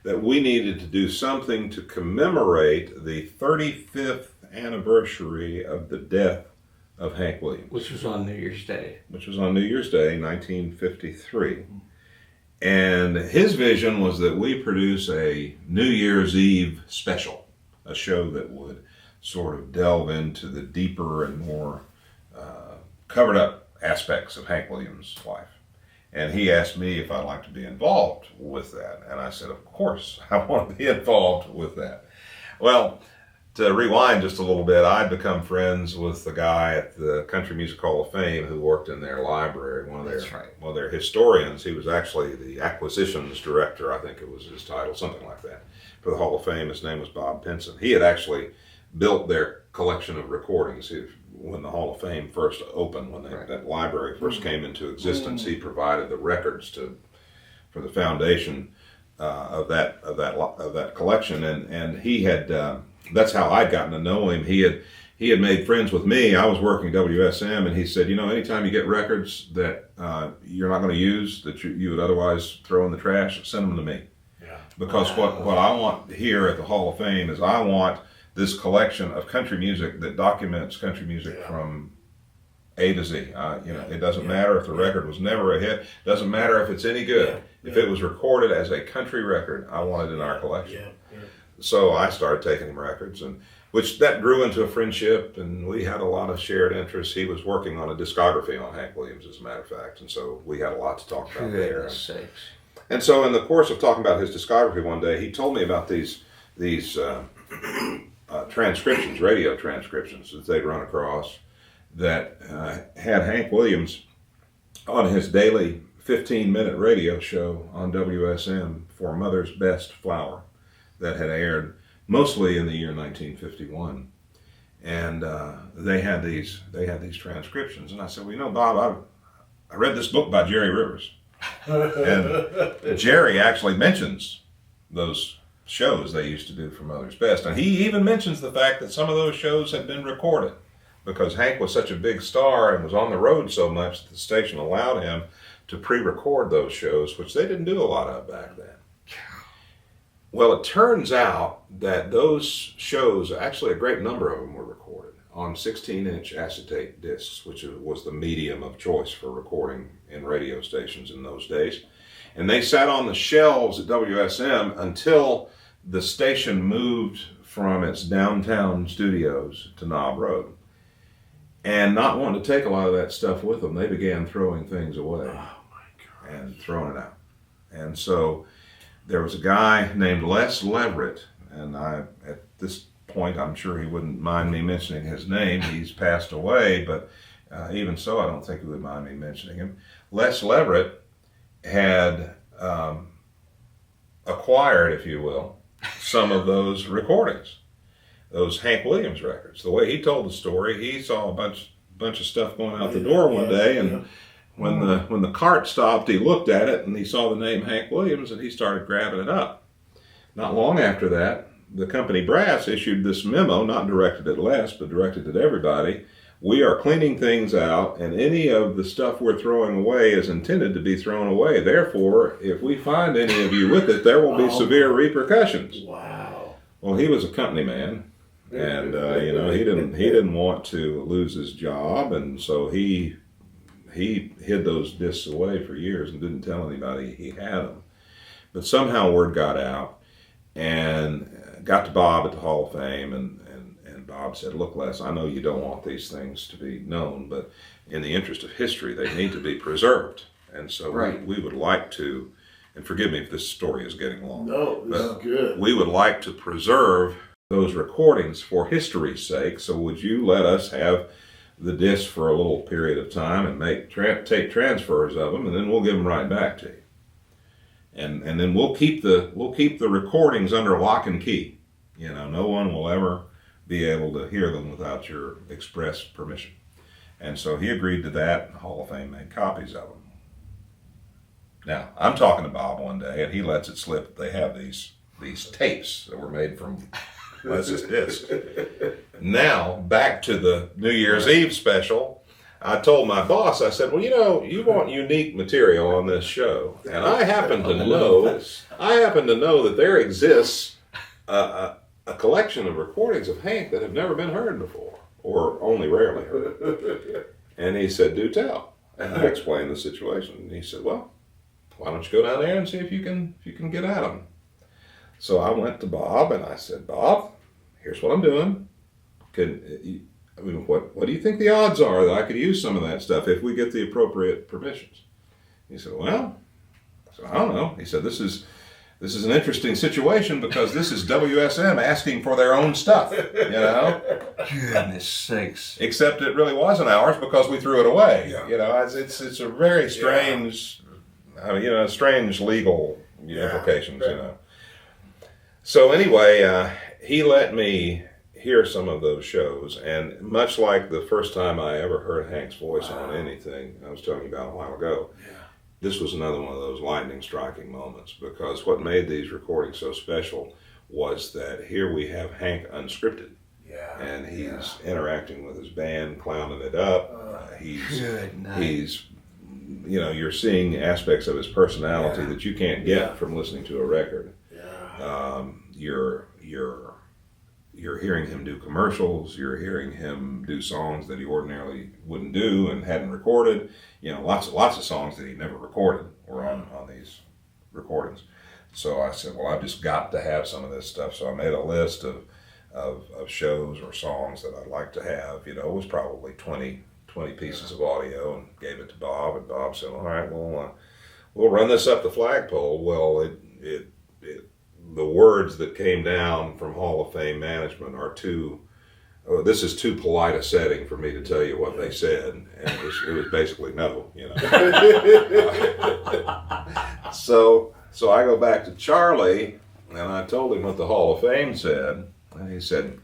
that we needed to do something to commemorate the 35th anniversary of the death of Hank Williams. Which was on New Year's Day. 1953. And his vision was that we produce a New Year's Eve special, a show that would sort of delve into the deeper and more covered up aspects of Hank Williams' life. And he asked me if I'd like to be involved with that. And I said, of course, I want to be involved with that. Well, to rewind just a little bit, I'd become friends with the guy at the Country Music Hall of Fame who worked in their library, one of their historians. He was actually the acquisitions director, I think it was his title, something like that, for the Hall of Fame. His name was Bob Pinson. He had actually built their collection of recordings. When the Hall of Fame first opened, when that library first came into existence, he provided the records to for the foundation of that collection, and he had that's how I'd gotten to know him. He had made friends with me. I was working WSM, and he said, anytime you get records that you're not going to use, that you would otherwise throw in the trash, send them to me. Yeah. Because what I want here at the Hall of Fame is I want this collection of country music that documents country music from A to Z. It doesn't matter if the record was never a hit. Doesn't matter if it's any good. If it was recorded as a country record, I want it in our collection. So I started taking him records, and which that grew into a friendship, and we had a lot of shared interests. He was working on a discography on Hank Williams, as a matter of fact, and so we had a lot to talk about there. And so in the course of talking about his discography one day, he told me about these transcriptions, radio transcriptions that they'd run across that had Hank Williams on his daily 15-minute radio show on WSM for Mother's Best Flower that had aired mostly in the year 1951, and they had these transcriptions. And I said, Bob, I read this book by Jerry Rivers, and Jerry actually mentions those shows they used to do for Mother's Best, and he even mentions the fact that some of those shows had been recorded because Hank was such a big star and was on the road so much that the station allowed him to pre-record those shows, which they didn't do a lot of back then. Well, it turns out that those shows, actually a great number of them were recorded on 16-inch acetate discs, which was the medium of choice for recording in radio stations in those days. And they sat on the shelves at WSM until the station moved from its downtown studios to Knob Road. And not wanting to take a lot of that stuff with them, they began throwing things away and throwing it out. And so there was a guy named Les Leverett, and at this point, I'm sure he wouldn't mind me mentioning his name. He's passed away, but even so, I don't think he would mind me mentioning him. Les Leverett had acquired, if you will, some of those recordings, those Hank Williams records. The way he told the story, he saw a bunch of stuff going out the door one day, and when the cart stopped, he looked at it and he saw the name Hank Williams, and he started grabbing it up. Not long after that, the company brass issued this memo, not directed at Les, but directed at everybody. We are cleaning things out, and any of the stuff we're throwing away is intended to be thrown away. Therefore, if we find any of you with it, there will be severe repercussions. Wow. Well, he was a company man, and he didn't want to lose his job, and so he hid those discs away for years and didn't tell anybody he had them. But somehow word got out and got to Bob at the Hall of Fame, and Bob said, "Look, Les, I know you don't want these things to be known, but in the interest of history, they need to be preserved. And so we would like to, and forgive me if this story is getting long. No, this is good. We would like to preserve those recordings for history's sake, so would you let us have the disc for a little period of time and take transfers of them, and then we'll give them right back to you. And then we'll keep the recordings under lock and key. No one will ever be able to hear them without your express permission." And so he agreed to that, and the Hall of Fame made copies of them. Now, I'm talking to Bob one day, and he lets it slip that they have these tapes that were made from Les's discs. Now, back to the New Year's Eve special, I told my boss, I said, "Well, you want unique material on this show, and I happen to know that there exists a collection of recordings of Hank that have never been heard before, or only rarely heard." And he said, "Do tell." And I explained the situation. And he said, "Well, why don't you go down there and see if you can get at them?" So I went to Bob and I said, "Bob, here's what I'm doing. What do you think the odds are that I could use some of that stuff if we get the appropriate permissions?" He said, "Well," I don't know. He said, This is an interesting situation because this is WSM asking for their own stuff, Goodness sakes. Except it really wasn't ours because we threw it away. It's a very strange, strange legal implications, So anyway, he let me hear some of those shows, and much like the first time I ever heard Hank's voice on anything I was talking about a while ago, this was another one of those lightning striking moments, because what made these recordings so special was that here we have Hank unscripted. Yeah. And he's interacting with his band, clowning it up. He's, you're seeing aspects of his personality that you can't get from listening to a record. Yeah. You're hearing him do commercials. You're hearing him do songs that he ordinarily wouldn't do and hadn't recorded. Lots of songs that he never recorded were on these recordings. So I said, well, I've just got to have some of this stuff. So I made a list of shows or songs that I'd like to have. It was probably 20 pieces of audio, and gave it to Bob, and Bob said, all right, well, we'll run this up the flagpole. Well, the words that came down from Hall of Fame management are this is too polite a setting for me to tell you what they said, and it was basically no, So I go back to Charlie, and I told him what the Hall of Fame said, and he said,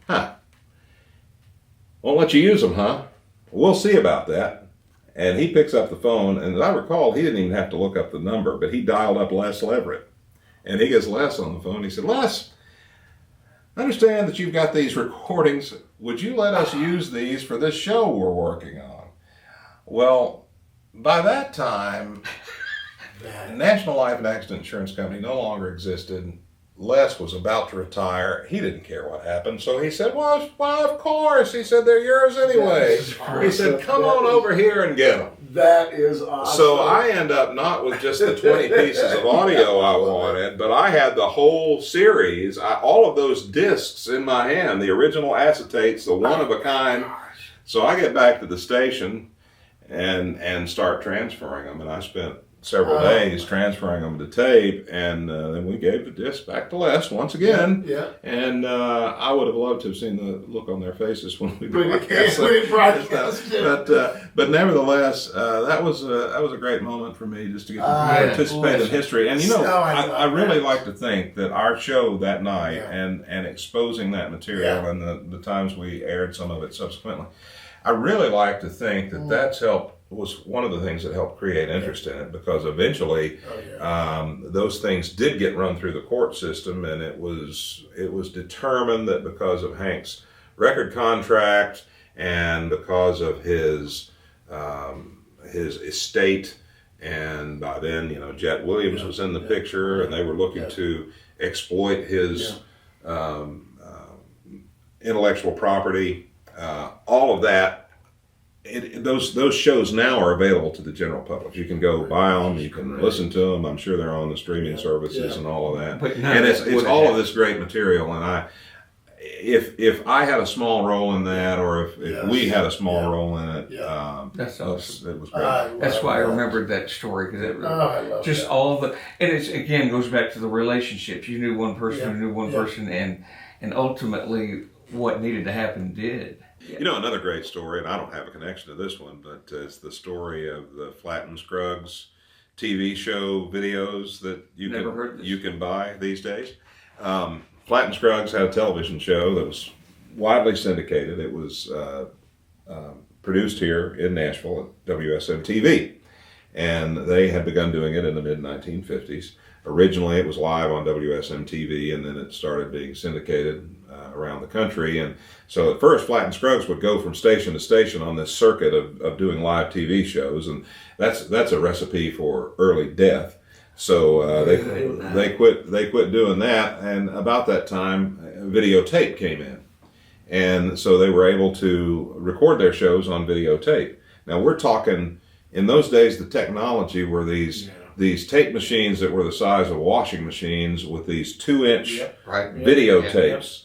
won't let you use them, huh? We'll see about that. And he picks up the phone, and as I recall, he didn't even have to look up the number, but he dialed up Les Leverett. And he gets Les on the phone. He said, Les, I understand that you've got these recordings. Would you let us use these for this show we're working on? Well, by that time, National Life and Accident Insurance Company no longer existed. Les was about to retire. He didn't care what happened. So he said, well, of course. He said, they're yours anyway. He said, come on over here and get them. That is awesome. So I end up not with just the 20 pieces of audio I wanted, but I had the whole series, all of those discs in my hand, the original acetates, the one of a kind. So I get back to the station and start transferring them. And I spent several days transferring them to tape, and then we gave the disc back to Les once again. Yeah. And I would have loved to have seen the look on their faces when we broadcast but nevertheless, that was a great moment for me, just to get to participate in history. And I really like to think that our show that night and exposing that material and the times we aired some of it subsequently, I really like to think that that's was one of the things that helped create interest in it, because eventually those things did get run through the court system, and it was determined that because of Hank's record contract and because of his estate, and by then Jet Williams was in the picture, and they were looking to exploit his intellectual property, all of that. Those shows now are available to the general public. You can go buy them, you can listen to them. I'm sure they're on the streaming services and all of that. And it's all of this great material. And if I had a small role in that, or if we had a small role in it, that's awesome. It was great. That's why I remembered that story, because just all the, and it again goes back to the relationships. You knew one person who knew one person, and ultimately what needed to happen did. Another great story, and I don't have a connection to this one, but it's the story of the Flatt and Scruggs TV show videos that you can buy these days. Flatt and Scruggs had a television show that was widely syndicated. It was produced here in Nashville at WSM TV, and they had begun doing it in the mid-1950s. Originally, it was live on WSM TV, and then it started being syndicated around the country. And so at first, Flatt and Scruggs would go from station to station on this circuit of doing live TV shows, and that's a recipe for early death. So they quit doing that, and about that time, videotape came in, and so they were able to record their shows on videotape. Now we're talking, in those days, the technology were these tape machines that were the size of washing machines with these 2-inch videotapes,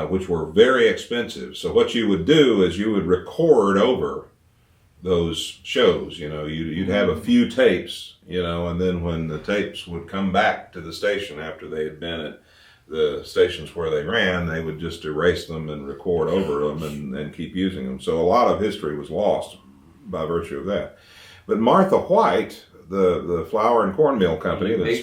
which were very expensive. So what you would do is you would record over those shows. You'd have a few tapes, and then when the tapes would come back to the station after they had been at the stations where they ran, they would just erase them and record over them and keep using them. So a lot of history was lost by virtue of that. But Martha White, the flour and corn mill company, they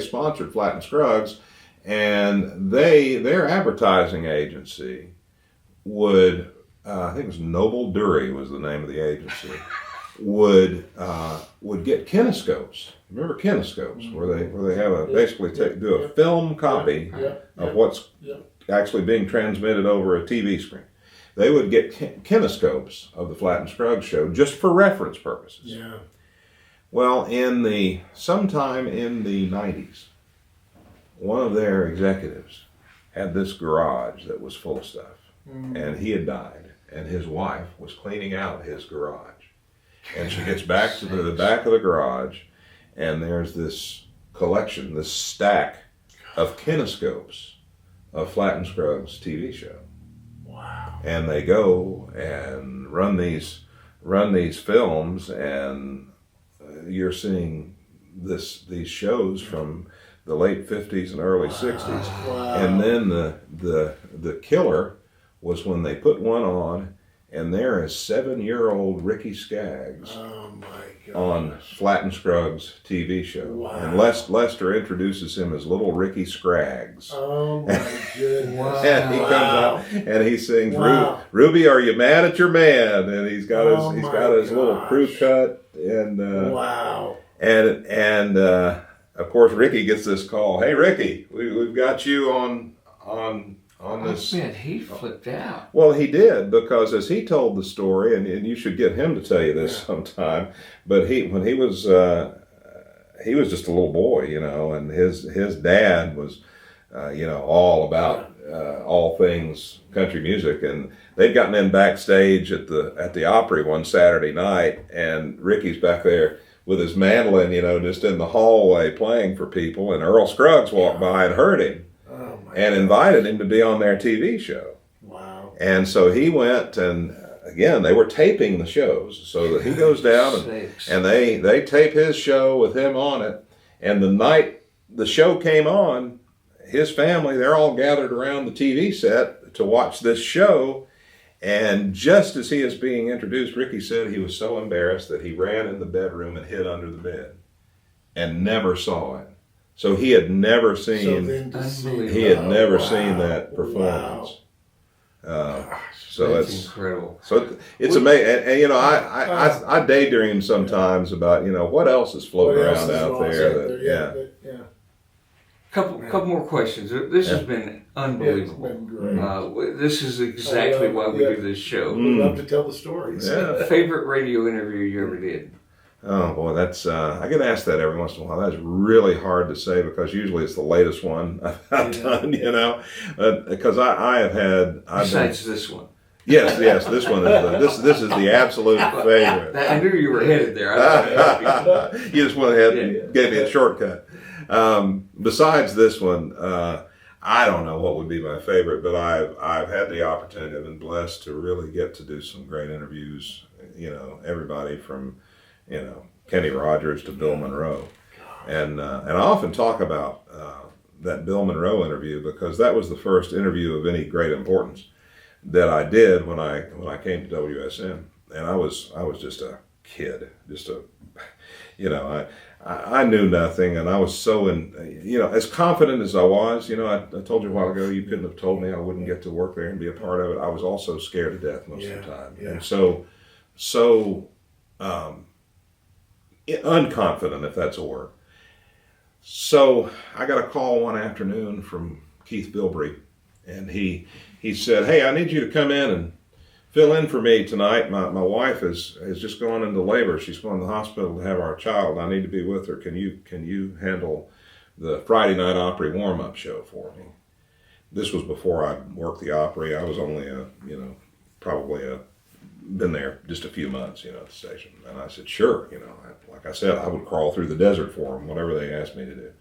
sponsored Flatt and Scruggs, and their advertising agency would, I think it was Noble Dury was the name of the agency. would get kinescopes. Remember kinescopes, where they have basically do a film copy of what's actually being transmitted over a TV screen. They would get kinescopes of the Flatt and Scruggs show just for reference purposes. Yeah. Well, sometime in the 90s, one of their executives had this garage that was full of stuff, and he had died, and his wife was cleaning out his garage, and she gets back to the back of the garage, and there's this collection, this stack of kinescopes of Flatt and Scruggs TV show. Wow. And they go and run these films, and you're seeing these shows from the late 50s and early 60s. Wow. And then the killer was when they put one on, and there is 7-year-old Ricky Skaggs on Flatt and Scruggs TV show. Wow. And Lester introduces him as little Ricky Scraggs. Oh my goodness. Wow. And he comes out and he sings, Ruby, are you mad at your man? And he's got his little crew cut, and wow. And of course Ricky gets this call. Hey Ricky, we've got you on this. Man, he flipped out. Well, he did, because as he told the story, and you should get him to tell you this sometime, but when he was just a little boy, and his dad was, all about all things country music, and they'd gotten in backstage at the Opry one Saturday night, and Ricky's back there with his mandolin, just in the hallway playing for people, and Earl Scruggs walked by and heard him. And invited him to be on their TV show. Wow. And so he went, and again, they were taping the shows. So that he goes down and they tape his show with him on it. And the night the show came on, his family, they're all gathered around the TV set to watch this show. And just as he is being introduced, Ricky said he was so embarrassed that he ran in the bedroom and hid under the bed and never saw it. So he had never seen that performance. So that's incredible. So it's amazing, and I daydream sometimes about what else is floating around out there. Couple more questions. This has been unbelievable. It's been great. This is exactly why we do this show. We love to tell the stories. Yeah. Favorite radio interview you ever did? Oh boy, that's I get asked that every once in a while. That's really hard to say, because usually it's the latest one I've done, because I have had. Besides this one. Yes, this one is this is the absolute favorite. I knew you were headed there. You just went ahead and gave me a shortcut. Besides this one, I don't know what would be my favorite, but I've had the opportunity. I've been blessed to really get to do some great interviews. Everybody from Kenny Rogers to Bill Monroe, and I often talk about that Bill Monroe interview, because that was the first interview of any great importance that I did when I came to WSM, and I was just a kid, I knew nothing, and I was so as confident as I was. I told you a while ago, you couldn't have told me I wouldn't get to work there and be a part of it. I was also scared to death most of the time, and so unconfident, if that's a word. So I got a call one afternoon from Keith Bilbrey, and he said, "Hey, I need you to come in and fill in for me tonight. My wife has just gone into labor. She's going to the hospital to have our child. I need to be with her. Can you handle the Friday night Opry warm-up show for me?" This was before I worked the Opry. I was only been there just a few months, at the station. And I said, sure, like I said, I would crawl through the desert for them, whatever they asked me to do.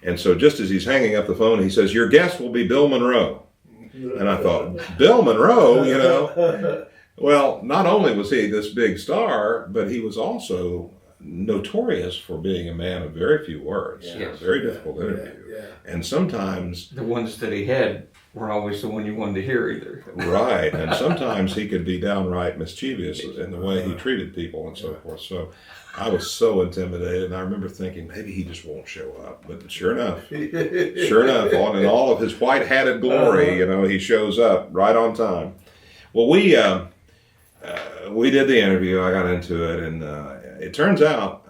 And so just as he's hanging up the phone, he says, "Your guest will be Bill Monroe." And I thought, Bill Monroe, Well, not only was he this big star, but he was also notorious for being a man of very few words. Yes. Very difficult interview. And sometimes the ones that he had weren't always the one you wanted to hear either. Right, and sometimes he could be downright mischievous in the way he treated people and so forth. So I was so intimidated, and I remember thinking, maybe he just won't show up. But sure enough, in all of his white-hatted glory, he shows up right on time. Well, we did the interview. I got into it, and it turns out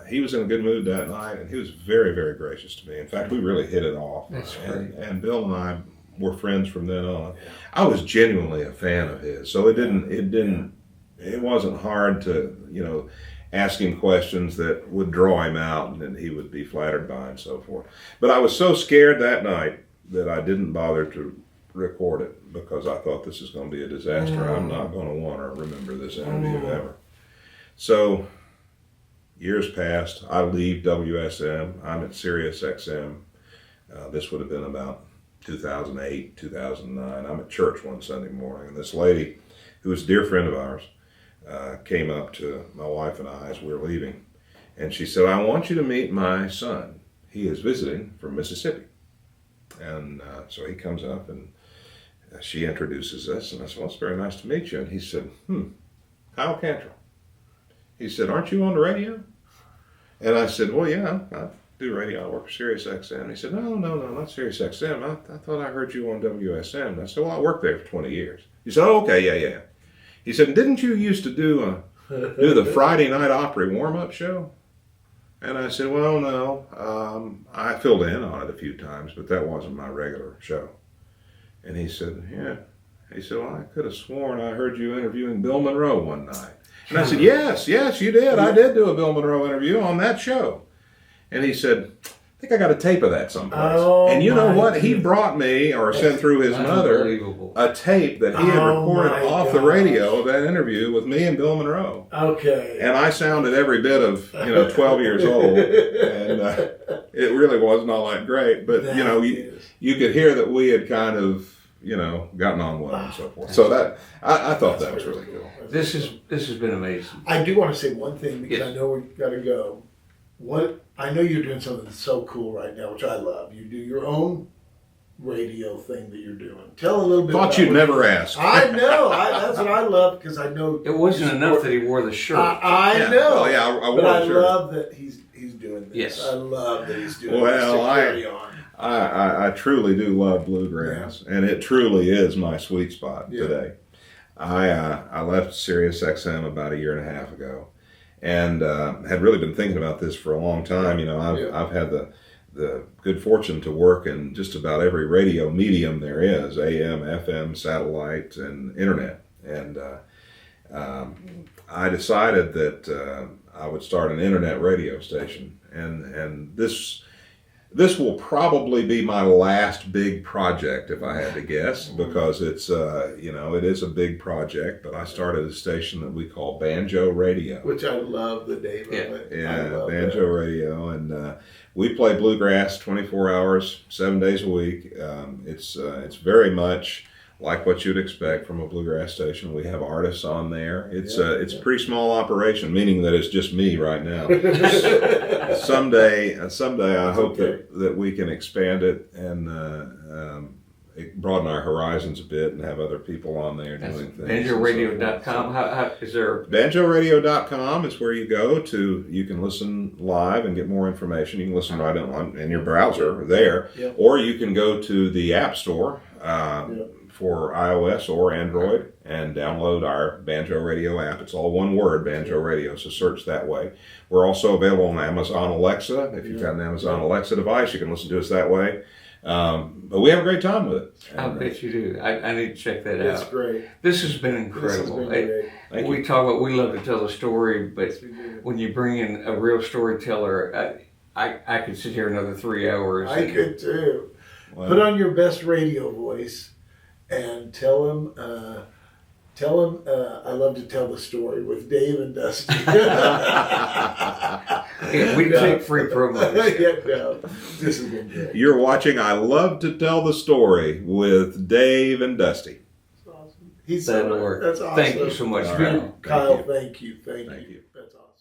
he was in a good mood that night, and he was very, very gracious to me. In fact, we really hit it off. That's and Bill and I were friends from then on. I was genuinely a fan of his, so it wasn't hard to ask him questions that would draw him out, and then he would be flattered by and so forth. But I was so scared that night that I didn't bother to record it because I thought this is going to be a disaster. I'm not going to want to remember this interview ever. So years passed. I leave WSM. I'm at Sirius XM. This would have been about 2008, 2009. I'm at church one Sunday morning, and this lady, who was a dear friend of ours, came up to my wife and I as we were leaving, and she said, "I want you to meet my son. He is visiting from Mississippi." And so he comes up, and she introduces us, and I said, "Well, it's very nice to meet you." And he said, "Kyle Cantrell." He said, "Aren't you on the radio?" And I said, "Well, yeah, I do radio. I work for Sirius XM." He said, No, not Sirius XM. I thought I heard you on WSM." And I said, "Well, I worked there for 20 years. He said, "Oh, okay, yeah." He said, "Didn't you used to do the Friday Night Opry warm-up show?" And I said, "Well, no. I filled in on it a few times, but that wasn't my regular show." And he said, "Yeah." He said, "Well, I could have sworn I heard you interviewing Bill Monroe one night." And I said, yes, you did. I did do a Bill Monroe interview on that show." And he said, "I think I got a tape of that someplace." And you know what? He brought me, or sent through his mother, a tape that he had recorded off the radio of that interview with me and Bill Monroe. Okay. And I sounded every bit of 12 years old, and it really wasn't all that great. But you could hear that we had kind of gotten on well and so forth. So that I thought that was really cool. This has been amazing. I do want to say one thing because I know we've got to go. I know you're doing something that's so cool right now, which I love. You do your own radio thing that you're doing. Tell a little bit. Thought you'd never ask. I know. That's what I love because I know it wasn't enough that he wore the shirt. I know. Oh yeah, I wore the shirt. I love that he's doing this. Yes. I love that he's doing well, this. Carry on. I truly do love bluegrass, and it truly is my sweet spot today. I left Sirius XM about 1.5 years ago, and had really been thinking about this for a long time. I've had the good fortune to work in just about every radio medium there is: AM, FM, satellite, and internet. And I decided that I would start an internet radio station, and this will probably be my last big project, if I had to guess, because it's it is a big project. But I started a station that we call Banjo Radio, which I love the name of it. Yeah, Banjo Radio, and we play bluegrass 24 hours, 7 days a week. It's very much like what you'd expect from a bluegrass station. We have artists on there. It's a pretty small operation, meaning that it's just me right now. Someday I hope that we can expand it and broaden our horizons a bit and have other people on there doing things. BanjoRadio.com. How is there? BanjoRadio.com is where you go to. You can listen live and get more information. You can listen right in your browser there, or you can go to the App Store for iOS or Android and download our Banjo Radio app. It's all one word, Banjo Radio, so search that way. We're also available on Amazon Alexa. If you've got an Amazon Alexa device, you can listen to us that way. But we have a great time with it. I bet you do. I need to check that out. It's great. This has been incredible. We love to tell a story, but when you bring in a real storyteller, I could sit here another 3 hours. I could too. Well, put on your best radio voice and tell him I love to tell the story with Dave and Dusty. We take free promos. This has been great. You're watching I Love to Tell the Story with Dave and Dusty. That's awesome. That'll work. That's awesome. Thank you so much, All right. Kyle, thank you. That's awesome.